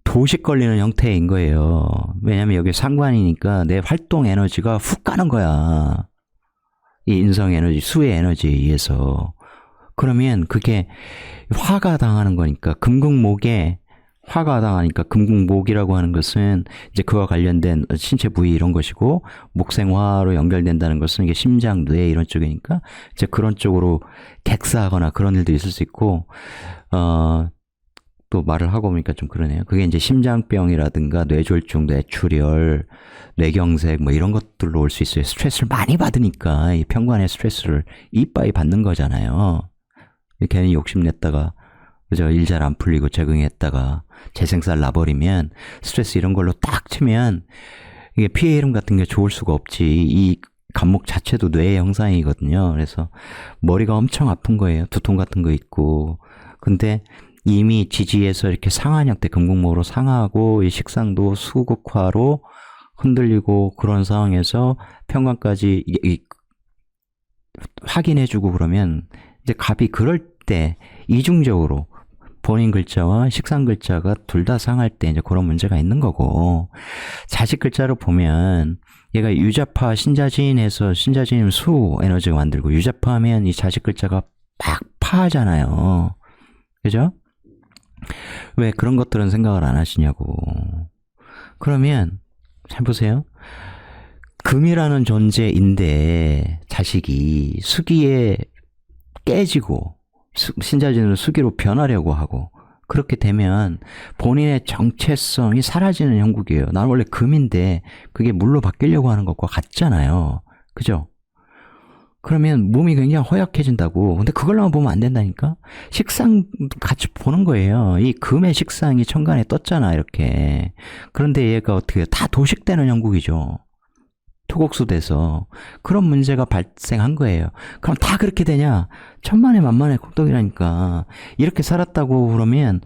도식 걸리는 형태인 거예요. 왜냐면 여기 상관이니까 내 활동 에너지가 훅 가는 거야. 이 인성 에너지, 수의 에너지에 의해서. 그러면 그게 화가 당하는 거니까, 금극목에 화가 당하니까, 금극목이라고 하는 것은 이제 그와 관련된 신체 부위 이런 것이고, 목생화로 연결된다는 것은 이게 심장, 뇌 이런 쪽이니까 이제 그런 쪽으로 객사하거나 그런 일도 있을 수 있고, 또 말을 하고 보니까 좀 그러네요. 그게 이제 심장병이라든가 뇌졸중, 뇌출혈, 뇌경색 뭐 이런 것들로 올 수 있어요. 스트레스를 많이 받으니까 이 편관의 스트레스를 이빠이 받는 거잖아요. 괜히 욕심냈다가, 그죠? 일 잘 안 풀리고 적응했다가 재생살 나버리면, 스트레스 이런 걸로 딱 치면 이게 피해 이름 같은 게 좋을 수가 없지. 이 간목 자체도 뇌의 형상이거든요. 그래서 머리가 엄청 아픈 거예요. 두통 같은 거 있고. 근데 이미 지지에서 이렇게 상한 형태, 금국목으로 상하고, 이 식상도 수극화로 흔들리고, 그런 상황에서 편관까지 확인해주고 그러면, 이제 갑이 그럴 때 이중적으로 본인 글자와 식상 글자가 둘 다 상할 때 이제 그런 문제가 있는 거고, 자식 글자로 보면 얘가 유자파 신자진에서, 신자진 수 에너지가 만들고, 유자파 하면 이 자식 글자가 막 파하잖아요. 그죠? 왜 그런 것들은 생각을 안 하시냐고. 그러면 잘 보세요. 금이라는 존재인데 자식이 수기에 깨지고 신자진으로 수기로 변하려고 하고, 그렇게 되면 본인의 정체성이 사라지는 형국이에요. 나는 원래 금인데 그게 물로 바뀌려고 하는 것과 같잖아요. 그죠? 그러면 몸이 굉장히 허약해진다고. 근데 그걸로만 보면 안 된다니까? 식상 같이 보는 거예요. 이 금의 식상이 천간에 떴잖아, 이렇게. 그런데 얘가 어떻게 해요? 다 도식되는 형국이죠. 토곡수 돼서. 그런 문제가 발생한 거예요. 그럼 다 그렇게 되냐? 천만에 만만의 공덕이라니까. 이렇게 살았다고 그러면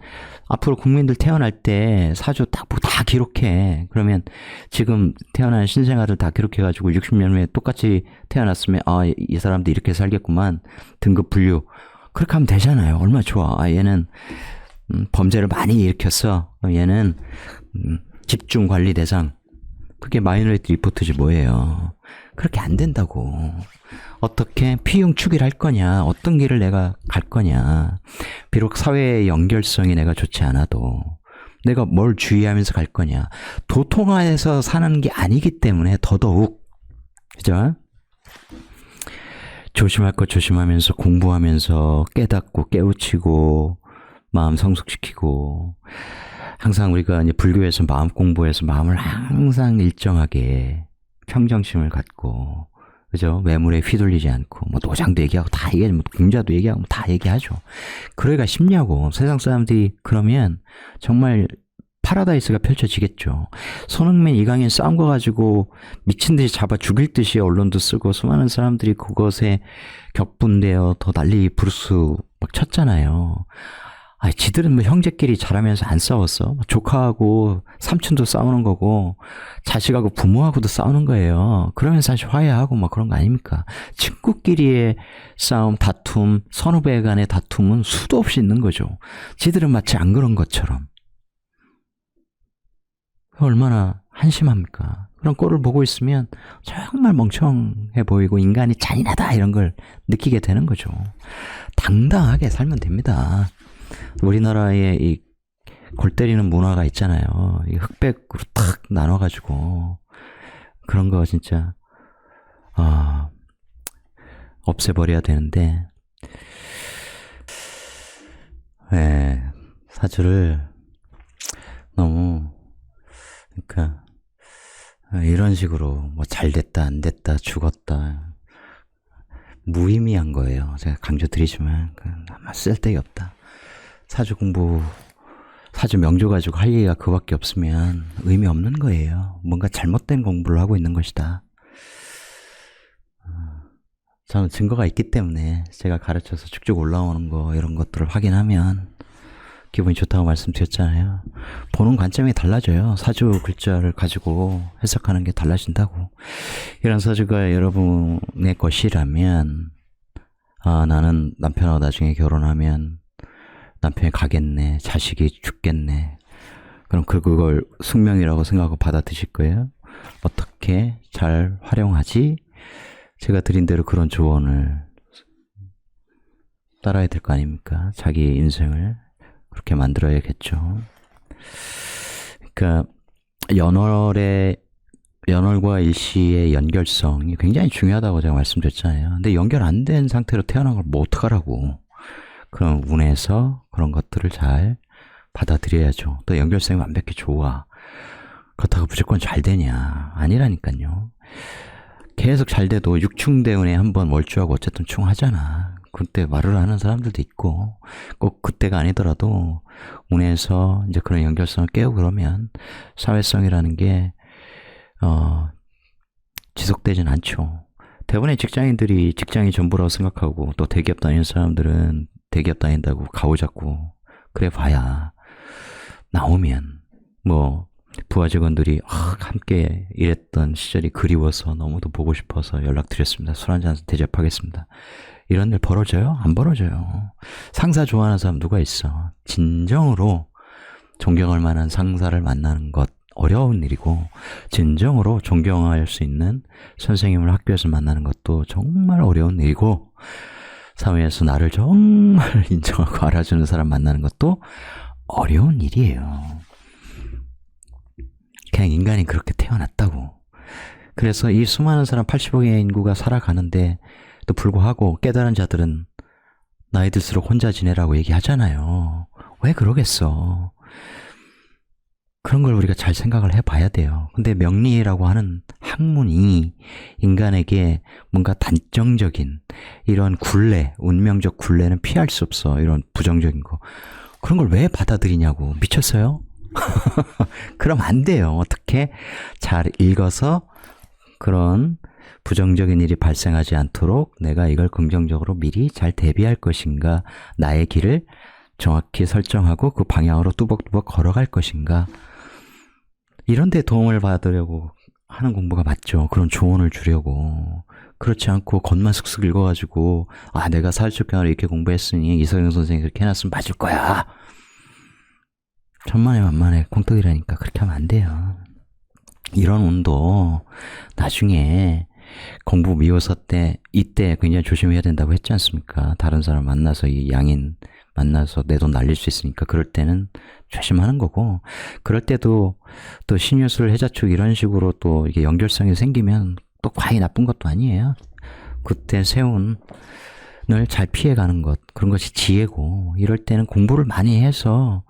앞으로 국민들 태어날 때 사주 딱 보고 다 기록해. 그러면 지금 태어난 신생아들 다 기록해가지고 60년 후에 똑같이 태어났으면, 아, 이 사람도 이렇게 살겠구만. 등급 분류. 그렇게 하면 되잖아요. 얼마나 좋아. 아, 얘는 범죄를 많이 일으켰어. 얘는 집중 관리 대상. 그게 마이너리티 리포트지 뭐예요. 그렇게 안 된다고. 어떻게 피흉축일 할 거냐, 어떤 길을 내가 갈 거냐. 비록 사회의 연결성이 내가 좋지 않아도 내가 뭘 주의하면서 갈 거냐. 도통 안에서 사는 게 아니기 때문에 더더욱, 그죠? 조심할 거 조심하면서 공부하면서 깨닫고 깨우치고 마음 성숙시키고, 항상 우리가 이제 불교에서 마음 공부해서 마음을 항상 일정하게 평정심을 갖고, 그죠? 매물에 휘둘리지 않고, 뭐 노장도 얘기하고 다 얘기하죠. 뭐 공자도 얘기하고 다 얘기하죠. 그러기가 쉽냐고. 세상 사람들이 그러면 정말 파라다이스가 펼쳐지겠죠. 손흥민, 이강인 싸운 거 가지고 미친 듯이 잡아 죽일 듯이 언론도 쓰고 수많은 사람들이 그것에 격분되어 더 난리 부르스 막 쳤잖아요. 아, 지들은 뭐 형제끼리 잘하면서 안 싸웠어? 조카하고 삼촌도 싸우는 거고, 자식하고 부모하고도 싸우는 거예요. 그러면 사실 화해하고 막 그런 거 아닙니까? 친구끼리의 싸움, 다툼, 선후배 간의 다툼은 수도 없이 있는 거죠. 지들은 마치 안 그런 것처럼. 얼마나 한심합니까? 그런 꼴을 보고 있으면 정말 멍청해 보이고 인간이 잔인하다 이런 걸 느끼게 되는 거죠. 당당하게 살면 됩니다. 우리나라에 이 골 때리는 문화가 있잖아요. 이 흑백으로 탁 나눠가지고 그런 거 진짜 없애버려야 되는데, 네, 사주를 너무, 그러니까 이런 식으로 뭐 잘됐다 안 됐다 죽었다 무의미한 거예요. 제가 강조드리지만 아마 쓸데기 없다. 사주 공부, 사주 명조 가지고 할 얘기가 그밖에 없으면 의미 없는 거예요. 뭔가 잘못된 공부를 하고 있는 것이다. 저는 증거가 있기 때문에 제가 가르쳐서 쭉쭉 올라오는 거 이런 것들을 확인하면 기분이 좋다고 말씀드렸잖아요. 보는 관점이 달라져요. 사주 글자를 가지고 해석하는 게 달라진다고. 이런 사주가 여러분의 것이라면, 아, 나는 남편하고 나중에 결혼하면 남편이 가겠네, 자식이 죽겠네, 그럼 그걸 숙명이라고 생각하고 받아들이실 거예요. 어떻게 잘 활용하지? 제가 드린 대로 그런 조언을 따라야 될 거 아닙니까? 자기 인생을 그렇게 만들어야겠죠. 그러니까 연월과 일시의 연결성이 굉장히 중요하다고 제가 말씀드렸잖아요. 근데 연결 안 된 상태로 태어난 걸 뭐 어떡하라고. 그런 운에서 그런 것들을 잘 받아들여야죠. 또 연결성이 완벽히 좋아. 그렇다고 무조건 잘 되냐? 아니라니까요. 계속 잘 돼도 육충대운에 한번 월주하고 어쨌든 충하잖아. 그때 말을 하는 사람들도 있고, 꼭 그때가 아니더라도 운에서 이제 그런 연결성을 깨고 그러면 사회성이라는 게 지속되진 않죠. 대부분의 직장인들이 직장이 전부라고 생각하고, 또 대기업 다니는 사람들은 대기업 다닌다고 가오 잡고 그래 봐야 나오면 뭐 부하 직원들이 함께 일했던 시절이 그리워서 너무도 보고 싶어서 연락드렸습니다. 술 한잔 대접하겠습니다. 이런 일 벌어져요? 안 벌어져요. 상사 좋아하는 사람 누가 있어? 진정으로 존경할 만한 상사를 만나는 것 어려운 일이고, 진정으로 존경할 수 있는 선생님을 학교에서 만나는 것도 정말 어려운 일이고, 사회에서 나를 정말 인정하고 알아주는 사람 만나는 것도 어려운 일이에요. 그냥 인간이 그렇게 태어났다고. 그래서 이 수많은 사람 80억의 인구가 살아가는데 또 불구하고 깨달은 자들은 나이 들수록 혼자 지내라고 얘기하잖아요. 왜 그러겠어? 그런 걸 우리가 잘 생각을 해봐야 돼요. 근데 명리라고 하는 학문이 인간에게 뭔가 단정적인 이런 굴레, 운명적 굴레는 피할 수 없어. 이런 부정적인 거. 그런 걸 왜 받아들이냐고. 미쳤어요? 그럼 안 돼요. 어떻게 잘 읽어서 그런 부정적인 일이 발생하지 않도록 내가 이걸 긍정적으로 미리 잘 대비할 것인가, 나의 길을 정확히 설정하고 그 방향으로 뚜벅뚜벅 걸어갈 것인가, 이런 데 도움을 받으려고 하는 공부가 맞죠. 그런 조언을 주려고. 그렇지 않고 겉만 슥슥 읽어가지고 아 내가 사회적 경험을 이렇게 공부했으니 이서영 선생이 그렇게 해놨으면 맞을 거야. 천만에 만만에 콩떡이라니까 그렇게 하면 안 돼요. 이런 운도 나중에 공부 미워서 이때 굉장히 조심해야 된다고 했지 않습니까? 다른 사람 만나서 이 양인 만나서 내 돈 날릴 수 있으니까 그럴 때는 조심하는 거고, 그럴 때도 또 신유술 해자축 이런 식으로 또 이게 연결성이 생기면 또 과히 나쁜 것도 아니에요. 그때 세운을 잘 피해가는 것, 그런 것이 지혜고, 이럴 때는 공부를 많이 해서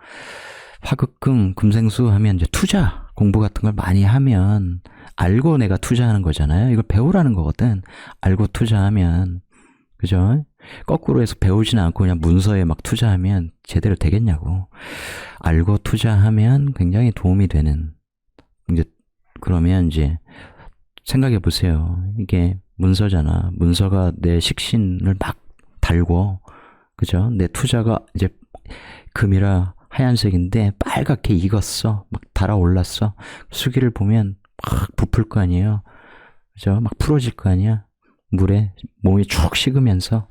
화급금, 금생수 하면 이제 투자, 공부 같은 걸 많이 하면 알고 내가 투자하는 거잖아요. 이걸 배우라는 거거든. 알고 투자하면, 그죠? 거꾸로 해서 배우지는 않고 그냥 문서에 막 투자하면 제대로 되겠냐고. 알고 투자하면 굉장히 도움이 되는, 이제, 그러면 이제 생각해 보세요. 이게 문서잖아. 문서가 내 식신을 막 달고, 그죠? 내 투자가 이제 금이라 하얀색인데 빨갛게 익었어. 막 달아올랐어. 수기를 보면 막 부풀 거 아니에요. 그죠? 막 풀어질 거 아니야. 물에 몸이 축 식으면서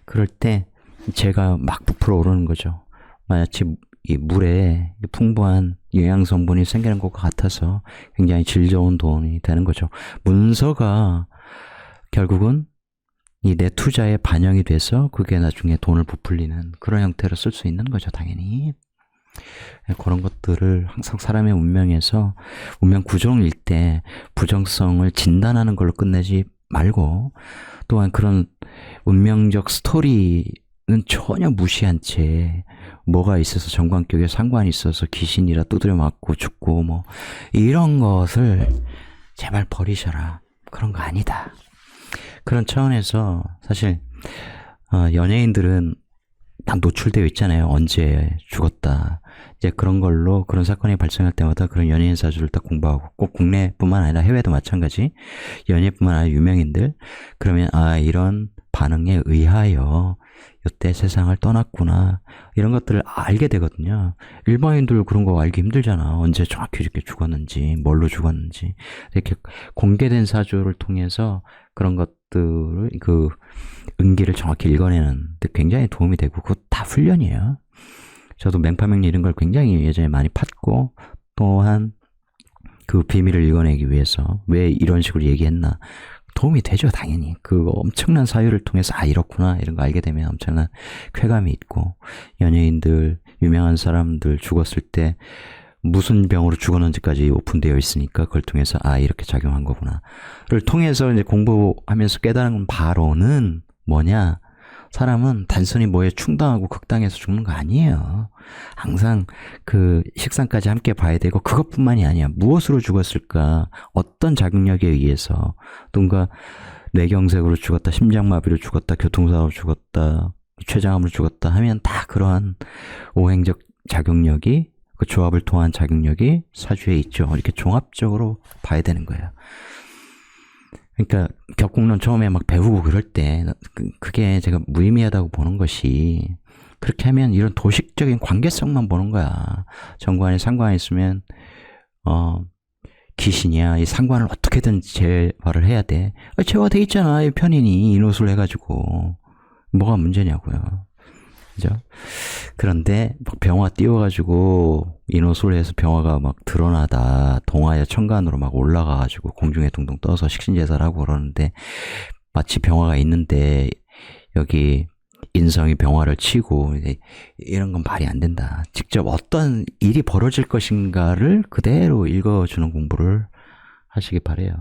그럴 때 제가 막 부풀어 오르는 거죠. 마치 이 물에 풍부한 영양 성분이 생기는 것과 같아서 굉장히 질 좋은 돈이 되는 거죠. 문서가 결국은 이 내 투자에 반영이 돼서 그게 나중에 돈을 부풀리는 그런 형태로 쓸 수 있는 거죠, 당연히. 그런 것들을 항상 사람의 운명에서 운명 구종일 때 부정성을 진단하는 걸로 끝내지 말고, 또한 그런 운명적 스토리는 전혀 무시한 채 뭐가 있어서 정관격에 상관이 있어서 귀신이라 두드려 맞고 죽고 뭐 이런 것을 제발 버리셔라. 그런 거 아니다. 그런 차원에서 사실 연예인들은 딱 노출되어 있잖아요. 언제 죽었다. 이제 그런 걸로 그런 사건이 발생할 때마다 그런 연예인 사주를 딱 공부하고, 꼭 국내뿐만 아니라 해외도 마찬가지. 연예인뿐만 아니라 유명인들. 그러면 이런 반응에 의하여 이때 세상을 떠났구나. 이런 것들을 알게 되거든요. 일반인들 그런 거 알기 힘들잖아. 언제 정확히 이렇게 죽었는지, 뭘로 죽었는지. 이렇게 공개된 사주를 통해서 그런 것들을 그 은기를 정확히 읽어내는 데 굉장히 도움이 되고, 그거 다 훈련이에요. 저도 맹파명리 이런 걸 굉장히 예전에 많이 팠고, 또한 그 비밀을 읽어내기 위해서 왜 이런 식으로 얘기했나 도움이 되죠, 당연히. 그 엄청난 사유를 통해서 이렇구나 이런 거 알게 되면 엄청난 쾌감이 있고, 연예인들, 유명한 사람들 죽었을 때 무슨 병으로 죽었는지까지 오픈되어 있으니까 그걸 통해서 이렇게 작용한 거구나를 통해서 이제 공부하면서 깨달은 바로는 뭐냐? 사람은 단순히 뭐에 충당하고 극당해서 죽는 거 아니에요. 항상 그 식상까지 함께 봐야 되고, 그것뿐만이 아니야. 무엇으로 죽었을까? 어떤 자극력에 의해서, 누군가 뇌경색으로 죽었다, 심장마비로 죽었다, 교통사고로 죽었다, 췌장암으로 죽었다 하면 다 그러한 오행적 자극력이, 그 조합을 통한 자극력이 사주에 있죠. 이렇게 종합적으로 봐야 되는 거예요. 그러니까 격국론 처음에 막 배우고 그럴 때 그게 제가 무의미하다고 보는 것이, 그렇게 하면 이런 도식적인 관계성만 보는 거야. 정관에 상관이 있으면 귀신이야. 이 상관을 어떻게든 제화를 해야 돼. 제화돼 있잖아. 이 편인이 인옷을 해가지고 뭐가 문제냐고요. 그죠? 그런데 막 병화 띄워가지고 인호술 해서 병화가 막 드러나다 동화의 천간으로 막 올라가가지고 공중에 둥둥 떠서 식신제사라고 그러는데, 마치 병화가 있는데 여기 인성이 병화를 치고, 이런 건 말이 안 된다. 직접 어떤 일이 벌어질 것인가를 그대로 읽어주는 공부를 하시기 바래요.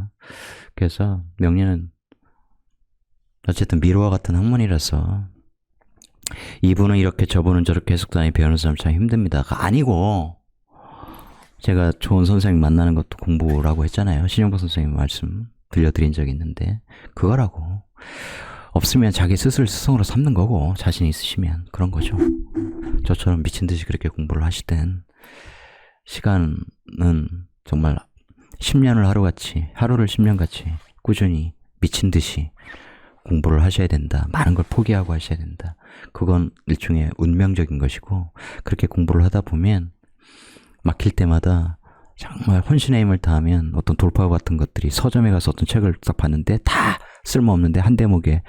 그래서 명리는 어쨌든 미로와 같은 학문이라서, 이분은 이렇게 저분은 저렇게 해석단이 배우는 사람 참 힘듭니다가 아니고, 제가 좋은 선생님 만나는 것도 공부라고 했잖아요. 신영복 선생님 말씀 들려드린 적이 있는데, 그거라고. 없으면 자기 스스로 스승으로 삼는 거고, 자신 있으시면 그런 거죠. 저처럼 미친 듯이 그렇게 공부를 하시든, 시간은 정말 10년을 하루같이, 하루를 10년같이 꾸준히 미친 듯이 공부를 하셔야 된다. 많은 걸 포기하고 하셔야 된다. 그건 일종의 운명적인 것이고, 그렇게 공부를 하다 보면 막힐 때마다 정말 혼신의 힘을 다하면 어떤 돌파 같은 것들이 서점에 가서 어떤 책을 딱 봤는데 다 쓸모없는데 한 대목에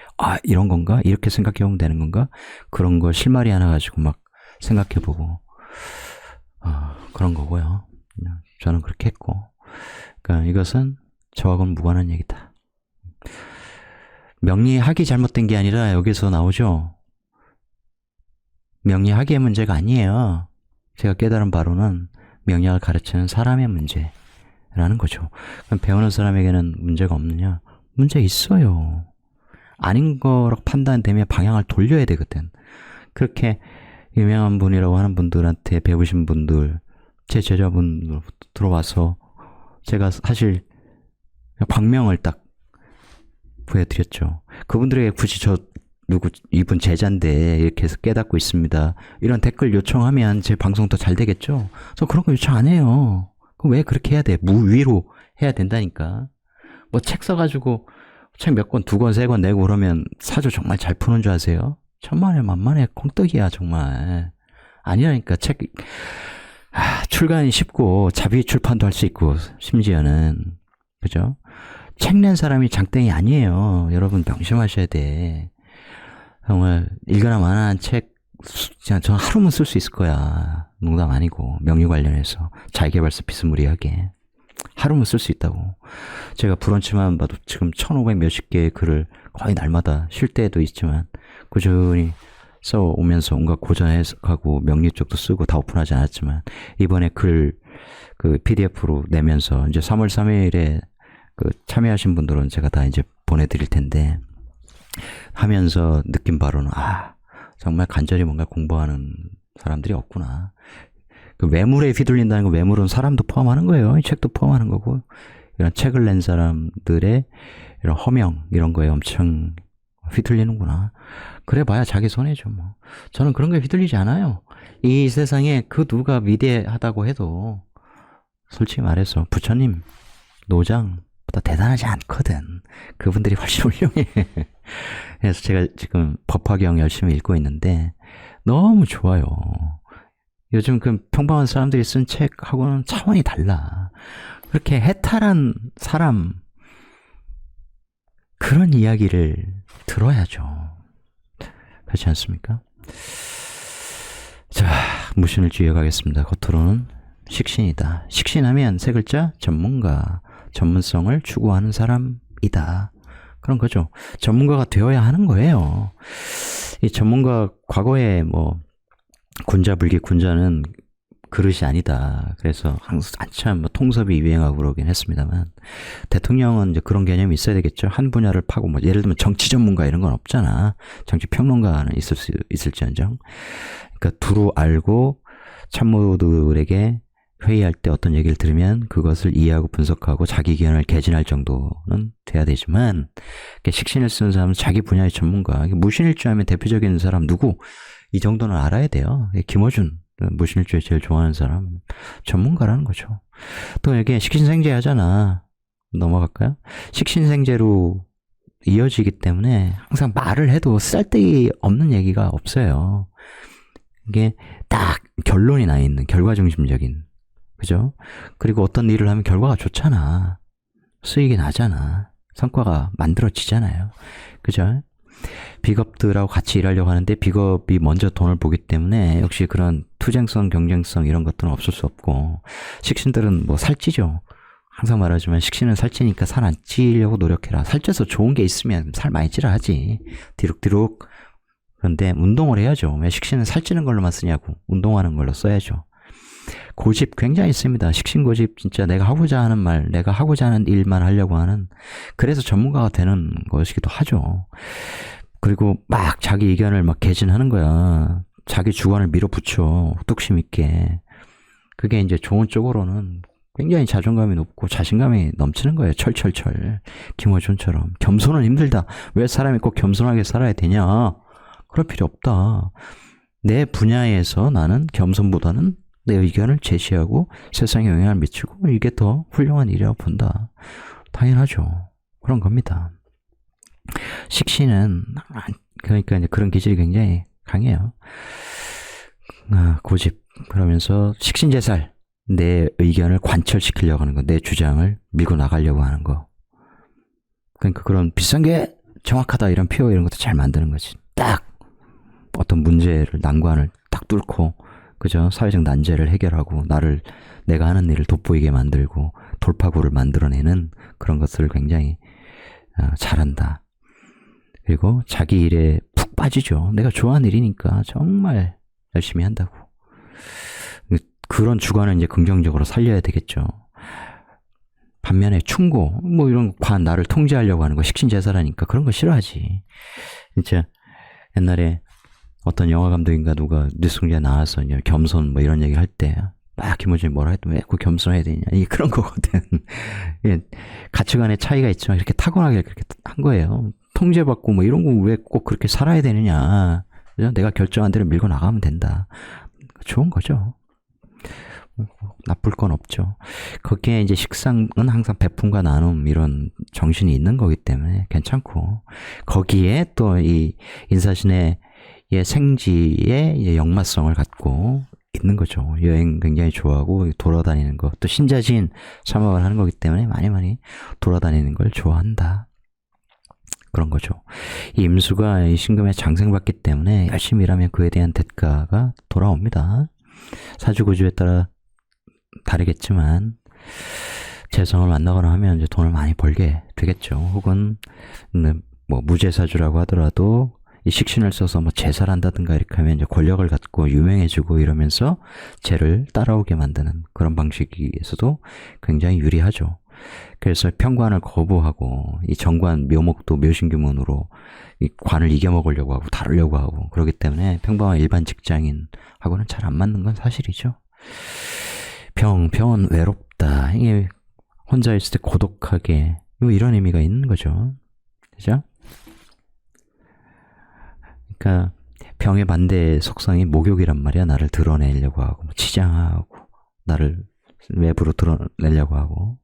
이런 건가? 이렇게 생각해보면 되는 건가? 그런 거 실마리 하나 가지고 막 생각해보고 그런 거고요. 저는 그렇게 했고, 그러니까 이것은 저하고는 무관한 얘기다. 명리학이 잘못된 게 아니라 여기서 나오죠. 명리학의 문제가 아니에요. 제가 깨달은 바로는 명리학을 가르치는 사람의 문제라는 거죠. 그럼 배우는 사람에게는 문제가 없느냐? 문제 있어요. 아닌 거라고 판단되면 방향을 돌려야 되거든. 그렇게 유명한 분이라고 하는 분들한테 배우신 분들, 제 제자분들 들어와서 제가 사실 광명을 딱 보여드렸죠. 그분들에게 굳이 이분 제자인데 이렇게 해서 깨닫고 있습니다, 이런 댓글 요청하면 제 방송 더 잘 되겠죠? 저 그런 거 요청 안 해요. 그럼 왜 그렇게 해야 돼? 무위로 해야 된다니까. 뭐 책 써가지고 책 몇 권, 2권, 3권 내고 그러면 사주 정말 잘 푸는 줄 아세요? 천만에 만만에 콩떡이야 정말. 아니라니까. 책 출간이 쉽고 자비 출판도 할 수 있고, 심지어는, 그죠? 책 낸 사람이 장땡이 아니에요. 여러분 명심하셔야 돼. 정말 읽거나 마나한 책 그냥 전 하루면 쓸 수 있을 거야. 농담 아니고. 명리 관련해서 자기계발서 비스무리하게 하루면 쓸 수 있다고. 제가 브런치만 봐도 지금 1500 몇십 개의 글을 거의 날마다 쉴 때도 있지만 꾸준히 써오면서 온갖 고전 해석하고 명리 쪽도 쓰고 다 오픈하지 않았지만, 이번에 그 PDF로 내면서 이제 3월 3일에 참여하신 분들은 제가 다 이제 보내드릴 텐데, 하면서 느낀 바로는 정말 간절히 뭔가 공부하는 사람들이 없구나. 그 외물에 휘둘린다는 건, 외물은 사람도 포함하는 거예요. 이 책도 포함하는 거고, 이런 책을 낸 사람들의 이런 허명 이런 거에 엄청 휘둘리는구나. 그래 봐야 자기 손해죠 뭐. 저는 그런 거에 휘둘리지 않아요. 이 세상에 그 누가 위대하다고 해도 솔직히 말해서 부처님, 노장보다 대단하지 않거든. 그분들이 훨씬 훌륭해. 그래서 제가 지금 법화경 열심히 읽고 있는데 너무 좋아요. 요즘 그 평범한 사람들이 쓴 책하고는 차원이 달라. 그렇게 해탈한 사람, 그런 이야기를 들어야죠. 그렇지 않습니까? 자, 무신을 이어가겠습니다. 겉으로는 식신이다. 식신하면 세 글자, 전문가, 전문성을 추구하는 사람이다. 그런 거죠. 전문가가 되어야 하는 거예요. 이 전문가, 과거에 뭐 군자불기, 군자는 그릇이 아니다. 그래서 한참 뭐 통섭이 유행하고 그러긴 했습니다만, 대통령은 이제 그런 개념이 있어야 되겠죠. 한 분야를 파고, 뭐 예를 들면 정치 전문가 이런 건 없잖아. 정치 평론가는 있을지언정. 그러니까 두루 알고 참모들에게 회의할 때 어떤 얘기를 들으면 그것을 이해하고 분석하고 자기 의견을 개진할 정도는 돼야 되지만, 식신을 쓰는 사람은 자기 분야의 전문가. 무신일주하면 대표적인 사람 누구? 이 정도는 알아야 돼요. 김어준, 무신일주에 제일 좋아하는 사람, 전문가라는 거죠. 또 이게 식신생재 하잖아. 넘어갈까요? 식신생재로 이어지기 때문에 항상 말을 해도 쓸데기 없는 얘기가 없어요. 이게 딱 결론이 나 있는, 결과 중심적인, 그죠? 그리고 어떤 일을 하면 결과가 좋잖아. 수익이 나잖아. 성과가 만들어지잖아요. 그죠? 비겁들하고 같이 일하려고 하는데 비겁이 먼저 돈을 보기 때문에 역시 그런 투쟁성, 경쟁성 이런 것들은 없을 수 없고, 식신들은 뭐 살찌죠. 항상 말하지만 식신은 살찌니까 살 안 찌려고 노력해라. 살쪄서 좋은 게 있으면 살 많이 찌라 하지. 디룩디룩. 그런데 운동을 해야죠. 왜 식신은 살찌는 걸로만 쓰냐고. 운동하는 걸로 써야죠. 고집 굉장히 있습니다. 식신고집, 진짜 내가 하고자 하는 말, 내가 하고자 하는 일만 하려고 하는, 그래서 전문가가 되는 것이기도 하죠. 그리고 막 자기 의견을 막 개진하는 거야. 자기 주관을 밀어붙여, 뚝심 있게. 그게 이제 좋은 쪽으로는 굉장히 자존감이 높고 자신감이 넘치는 거예요. 철철철. 김어준처럼. 겸손은 힘들다. 왜 사람이 꼭 겸손하게 살아야 되냐? 그럴 필요 없다. 내 분야에서 나는 겸손보다는 내 의견을 제시하고 세상에 영향을 미치고, 이게 더 훌륭한 일이라고 본다. 당연하죠. 그런 겁니다. 식신은, 그러니까 이제 그런 기질이 굉장히 강해요. 고집. 그러면서 식신제살. 내 의견을 관철시키려고 하는 거, 내 주장을 밀고 나가려고 하는 거. 그러니까 그런 비싼 게 정확하다 이런 표현 이런 것도 잘 만드는 거지. 딱 어떤 문제를 난관을 딱 뚫고 그죠? 사회적 난제를 해결하고 내가 하는 일을 돋보이게 만들고 돌파구를 만들어내는 그런 것들을 굉장히 잘한다. 그리고 자기 일에 푹 빠지죠. 내가 좋아하는 일이니까 정말 열심히 한다고. 그런 주관을 이제 긍정적으로 살려야 되겠죠. 반면에 충고, 뭐 이런 나를 통제하려고 하는 거 식신제사라니까 그런 거 싫어하지. 진짜 옛날에 어떤 영화 감독인가 누가 뉴스공장에 나와서 겸손 뭐 이런 얘기를 할 때 막 김호준이 뭐라 해도 왜 꼭 겸손해야 되냐 그런 거거든. 가치관의 차이가 있지만 이렇게 타고나게 그렇게 한 거예요. 통제받고 뭐 이런 거 왜 꼭 그렇게 살아야 되느냐. 그죠? 내가 결정한 대로 밀고 나가면 된다. 좋은 거죠. 나쁠 건 없죠. 거기에 이제 식상은 항상 베품과 나눔 이런 정신이 있는 거기 때문에 괜찮고 거기에 또 이 인사신의 생지의 역마성을 갖고 있는 거죠. 여행 굉장히 좋아하고 돌아다니는 거, 또 신자진 참여를 하는 거기 때문에 많이 돌아다니는 걸 좋아한다. 그런 거죠. 이 임수가 이 신금에 장생받기 때문에 열심히 일하면 그에 대한 대가가 돌아옵니다. 사주구조에 따라 다르겠지만 재성을 만나거나 하면 이제 돈을 많이 벌게 되겠죠. 혹은 뭐 무제사주라고 하더라도 이 식신을 써서 뭐 제사를 한다든가 이렇게 하면 이제 권력을 갖고 유명해지고 이러면서 죄를 따라오게 만드는 그런 방식에서도 굉장히 유리하죠. 그래서 평관을 거부하고 이 정관 묘목도 묘신규문으로 이 관을 이겨먹으려고 하고 다루려고 하고 그렇기 때문에 평범한 일반 직장인하고는 잘 안 맞는 건 사실이죠. 병은 외롭다. 이게 혼자 있을 때 고독하게 뭐 이런 의미가 있는 거죠. 그죠? 그러니까 병의 반대 속성이 목욕이란 말이야. 나를 드러내려고 하고 치장하고 나를 외부로 드러내려고 하고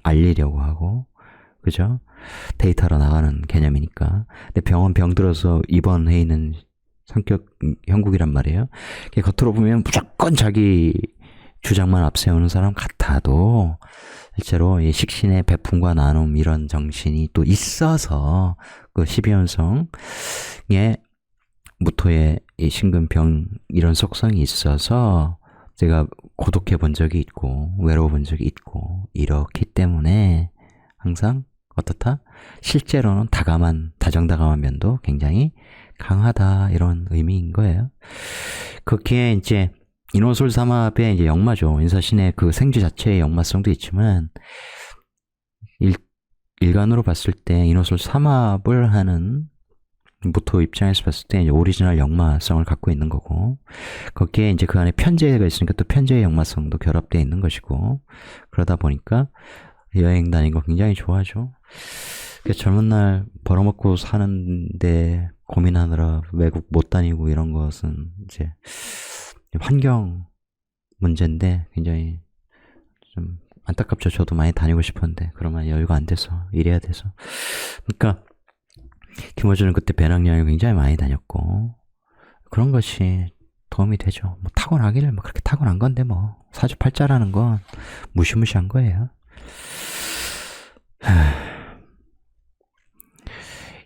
알리려고 하고 그죠? 데이터로 나가는 개념이니까. 근데 병은 병들어서 입원해 있는 성격 형국이란 말이에요. 겉으로 보면 무조건 자기 주장만 앞세우는 사람 같아도 실제로 이 식신의 베품과 나눔 이런 정신이 또 있어서 그 12연성의 무토의 이 신금병 이런 속성이 있어서 제가 고독해 본 적이 있고 외로워 본 적이 있고 이렇기 때문에 항상 어떻다? 실제로는 다정다감한 면도 굉장히 강하다 이런 의미인 거예요. 그렇게 이제 인호술 삼합의 이제 역마죠. 인사신의 그 생지 자체의 역마성도 있지만 일간으로 봤을 때 인호술 삼합을 하는 무토 입장에서 봤을 때 이제 오리지널 역마성을 갖고 있는 거고 거기에 이제 그 안에 편재가 있으니까 또 편재의 역마성도 결합되어 있는 것이고 그러다 보니까 여행 다니는 거 굉장히 좋아하죠. 젊은 날 벌어먹고 사는데 고민하느라 외국 못 다니고 이런 것은 이제 환경 문제인데 굉장히 좀 안타깝죠. 저도 많이 다니고 싶었는데 그러면 여유가 안 돼서 이래야 돼서 그러니까 김호준은 그때 배낭여행을 굉장히 많이 다녔고 그런 것이 도움이 되죠. 뭐 타고나기를 뭐 그렇게 타고난 건데 뭐 사주팔자라는 건 무시무시한 거예요.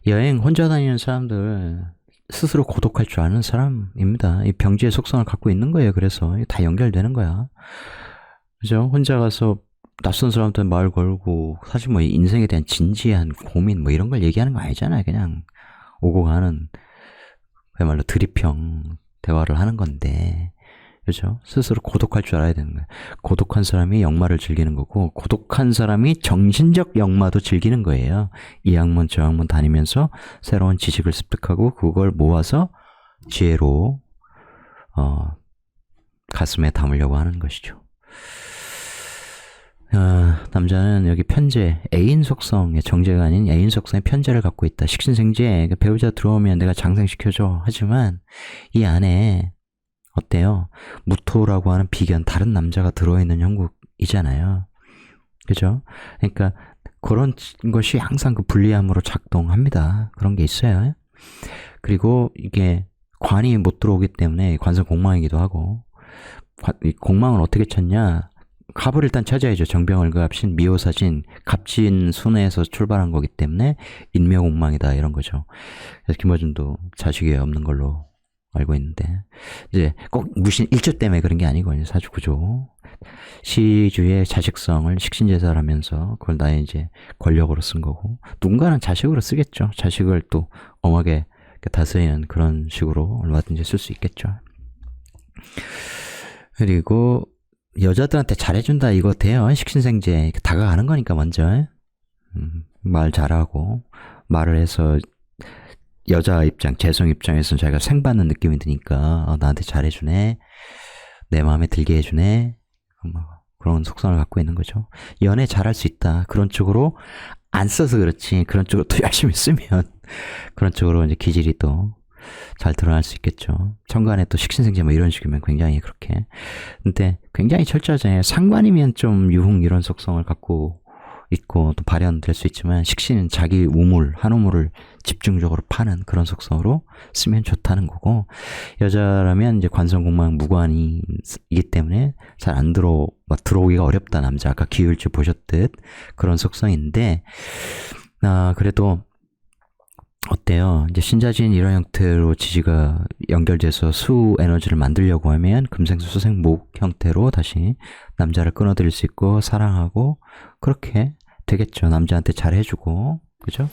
여행 혼자 다니는 사람들 스스로 고독할 줄 아는 사람입니다. 이 병지의 속성을 갖고 있는 거예요. 그래서 다 연결되는 거야. 그죠? 혼자 가서 낯선 사람한테 말 걸고 사실 뭐 인생에 대한 진지한 고민 뭐 이런 걸 얘기하는 거 아니잖아요. 그냥 오고 가는 그야말로 드립형 대화를 하는 건데 그죠? 스스로 고독할 줄 알아야 되는 거예요. 고독한 사람이 역마를 즐기는 거고 고독한 사람이 정신적 역마도 즐기는 거예요. 이 학문 저 학문 다니면서 새로운 지식을 습득하고 그걸 모아서 지혜로 가슴에 담으려고 하는 것이죠. 남자는 여기 편재, 애인 속성의 정제가 아닌 애인 속성의 편재를 갖고 있다. 식신생지에 배우자 들어오면 내가 장생시켜줘. 하지만 이 안에 어때요? 무토라고 하는 비견, 다른 남자가 들어있는 형국이잖아요. 그죠? 그러니까 그런 것이 항상 그 불리함으로 작동합니다. 그런 게 있어요. 그리고 이게 관이 못 들어오기 때문에 관성 공망이기도 하고 이 공망을 어떻게 찾냐? 갑을 일단 찾아야죠. 정병을갑신, 미호사진, 갑진 순에서 출발한 거기 때문에 인묘공망이다 이런 거죠. 그래서 김어준도 자식이 없는 걸로 알고 있는데 이제 꼭 무신 일조 때문에 그런 게 아니거든요. 사주구조. 시주의 자식성을 식신제사라면서 그걸 나의 이제 권력으로 쓴 거고 누군가는 자식으로 쓰겠죠. 자식을 또 엄하게 다스리는 그런 식으로 얼마든지 쓸 수 있겠죠. 그리고 여자들한테 잘해준다 이거 돼요. 식신생제 다가가는 거니까 먼저 말 잘하고 말을 해서 여자 입장, 재성 입장에서는 자기가 생받는 느낌이 드니까 나한테 잘해주네, 내 마음에 들게 해주네, 그런 속성을 갖고 있는 거죠. 연애 잘할 수 있다. 그런 쪽으로 안 써서 그렇지 그런 쪽으로 또 열심히 쓰면 그런 쪽으로 이제 기질이 또 잘 드러날 수 있겠죠. 천간에 또 식신생제 뭐 이런 식이면 굉장히 그렇게. 근데 굉장히 철저하잖아요. 상관이면 좀 유흥 이런 속성을 갖고 있고 또 발현될 수 있지만 식신은 자기 우물, 한 우물을 집중적으로 파는 그런 속성으로 쓰면 좋다는 거고 여자라면 이제 관성공망 무관이기 때문에 잘 안 들어오기가 어렵다. 남자 아까 기울주 보셨듯 그런 속성인데 그래도 어때요? 이제 신자진 이런 형태로 지지가 연결돼서 수 에너지를 만들려고 하면 금생수 수생목 형태로 다시 남자를 끊어들일 수 있고 사랑하고 그렇게 되겠죠. 남자한테 잘 해주고 그죠?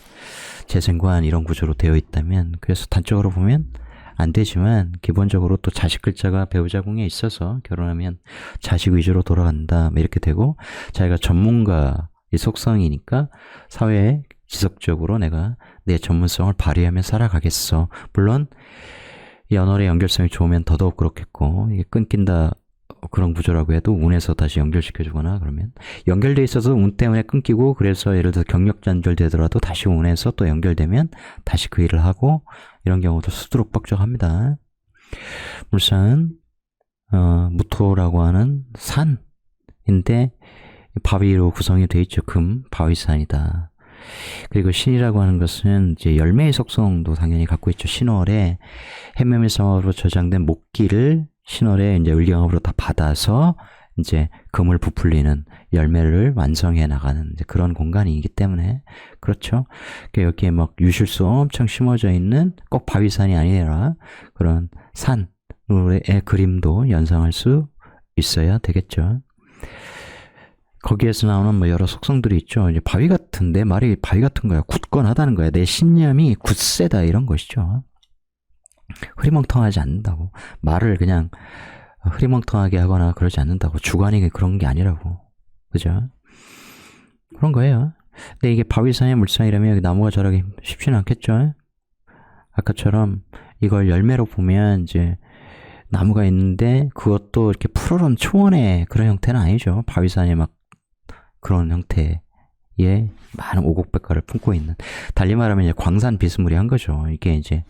재생관 이런 구조로 되어 있다면 그래서 단적으로 보면 안 되지만 기본적으로 또 자식 글자가 배우자 궁에 있어서 결혼하면 자식 위주로 돌아간다 이렇게 되고 자기가 전문가 이 속성이니까 사회에 지속적으로 내가 내 전문성을 발휘하며 살아가겠어. 물론 연월의 연결성이 좋으면 더더욱 그렇겠고 이게 끊긴다 그런 구조라고 해도 운에서 다시 연결시켜주거나 그러면 연결돼 있어서 운 때문에 끊기고 그래서 예를 들어 경력 단절되더라도 다시 운에서 또 연결되면 다시 그 일을 하고 이런 경우도 수두룩 뻑적합니다. 물산은 무토라고 하는 산인데 바위로 구성이 되어 있죠. 금, 바위산이다. 그리고 신이라고 하는 것은 이제 열매의 속성도 당연히 갖고 있죠. 신월에 해묘밀성으로 저장된 목기를 신월에 이제 을경합으로 다 받아서 이제 금을 부풀리는 열매를 완성해 나가는 이제 그런 공간이기 때문에 그렇죠. 그러니까 여기에 막 유실수 엄청 심어져 있는 꼭 바위산이 아니라 그런 산의 그림도 연상할 수 있어야 되겠죠. 거기에서 나오는 뭐 여러 속성들이 있죠. 이제 바위 같은 내 말이 바위 같은 거야. 굳건하다는 거야. 내 신념이 굳세다 이런 것이죠. 흐리멍텅하지 않는다고. 말을 그냥 흐리멍텅하게 하거나 그러지 않는다고. 주관이 그런 게 아니라고. 그죠? 그런 거예요. 근데 이게 바위산의 물상이라면 여기 나무가 자라기 쉽지는 않겠죠. 아까처럼 이걸 열매로 보면 이제 나무가 있는데 그것도 이렇게 푸르른 초원의 그런 형태는 아니죠. 바위산에 막 그런 형태의 많은 오곡백과를 품고 있는, 달리 말하면 이제 광산 비스무리한 거죠. 이게 이제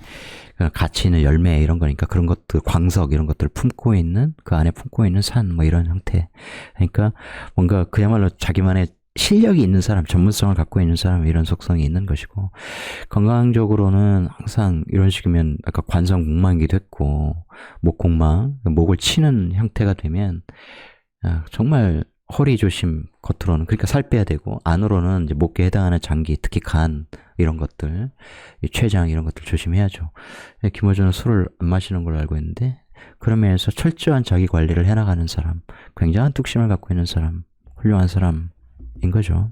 가치 있는 열매 이런 거니까 그런 것들, 광석 이런 것들을 품고 있는, 그 안에 품고 있는 산 뭐 이런 형태. 그러니까 뭔가 그야말로 자기만의 실력이 있는 사람, 전문성을 갖고 있는 사람 이런 속성이 있는 것이고, 건강적으로는 항상 이런 식이면 아까 관성공망이기도 했고 목공망, 목을 치는 형태가 되면 정말 허리 조심, 겉으로는 그러니까 살 빼야 되고 안으로는 이제 목에 해당하는 장기, 특히 간 이런 것들, 췌장 이런 것들 조심해야죠. 김어준은 술을 안 마시는 걸로 알고 있는데 그런 면에서 철저한 자기 관리를 해나가는 사람, 굉장한 뚝심을 갖고 있는 사람, 훌륭한 사람인 거죠.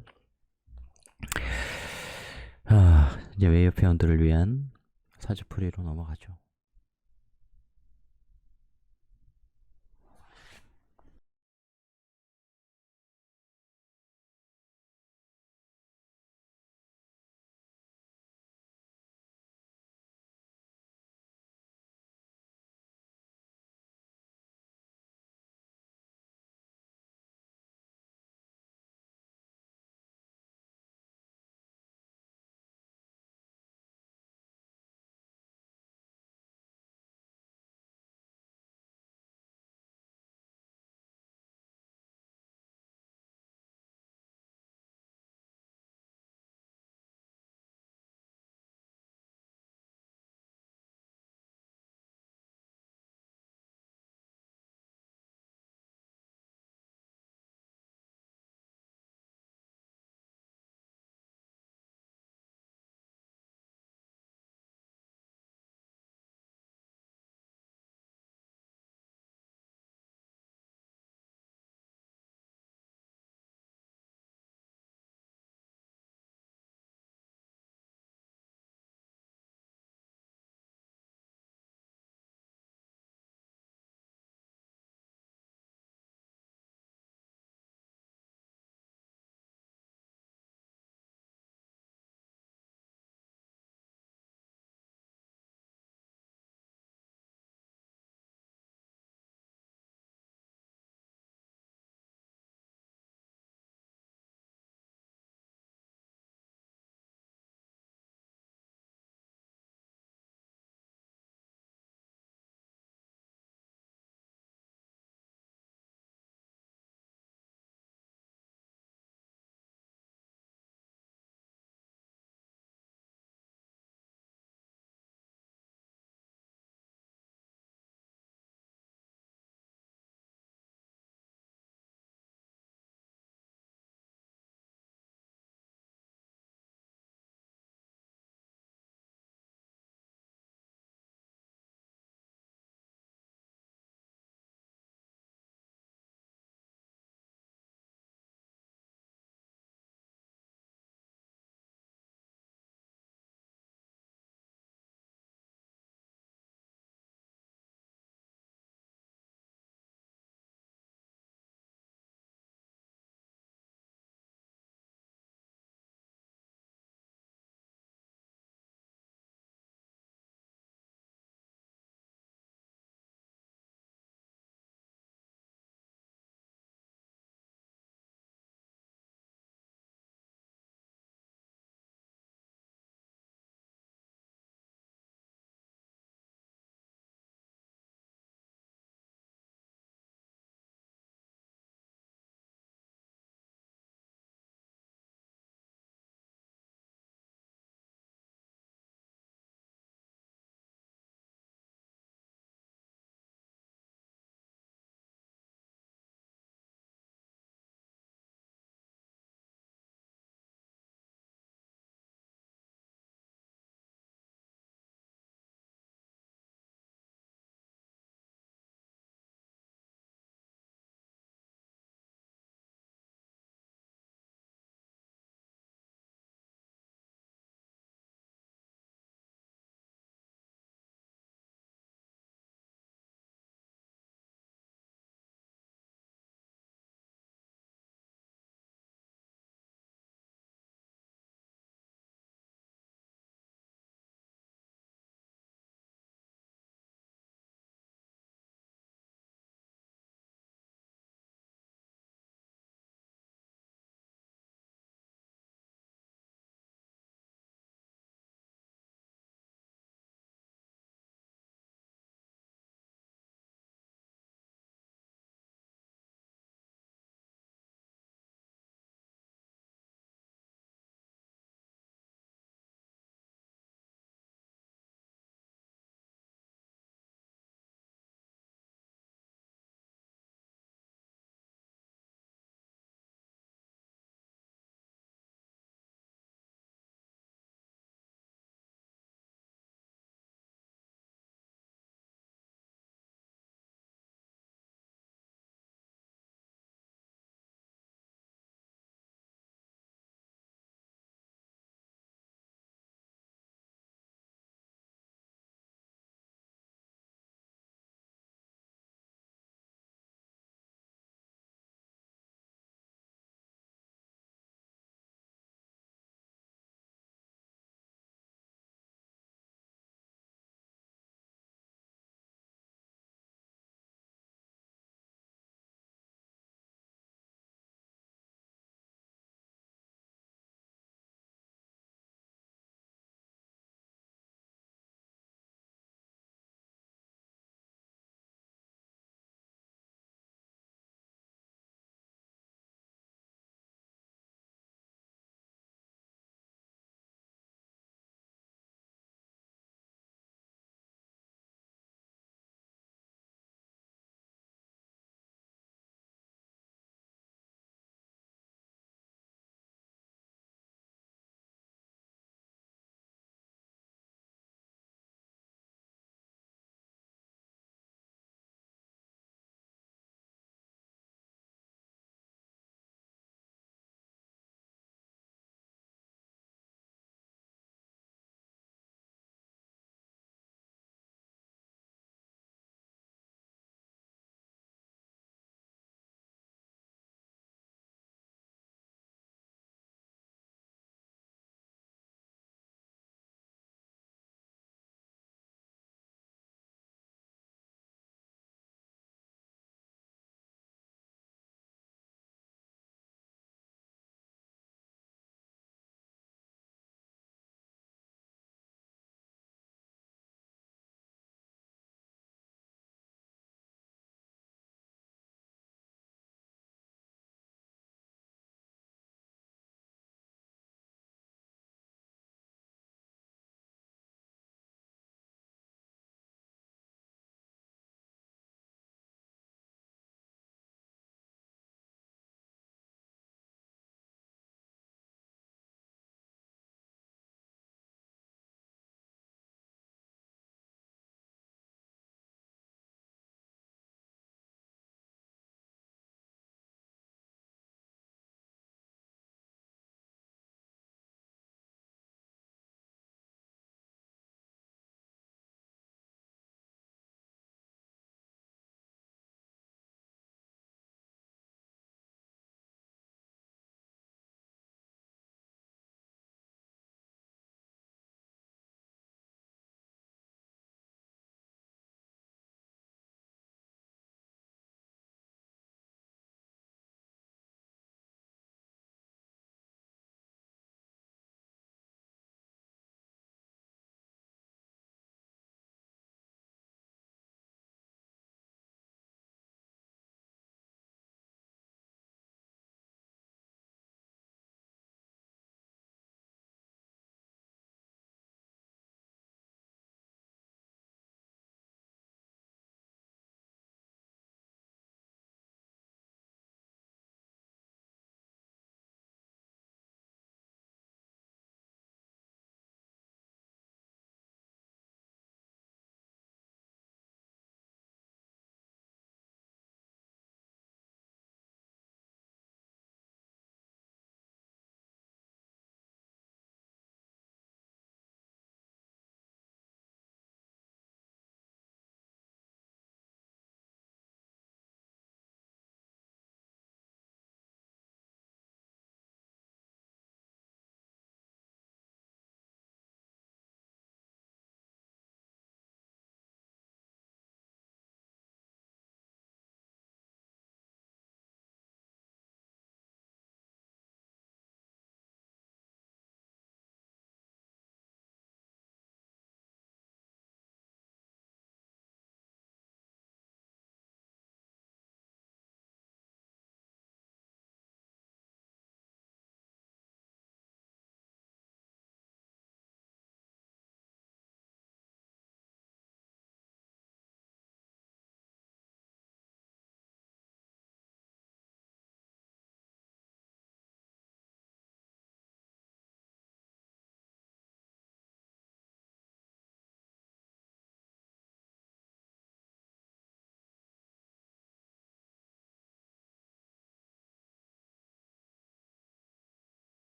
이제 외유 회원들을 위한 사주풀이로 넘어가죠.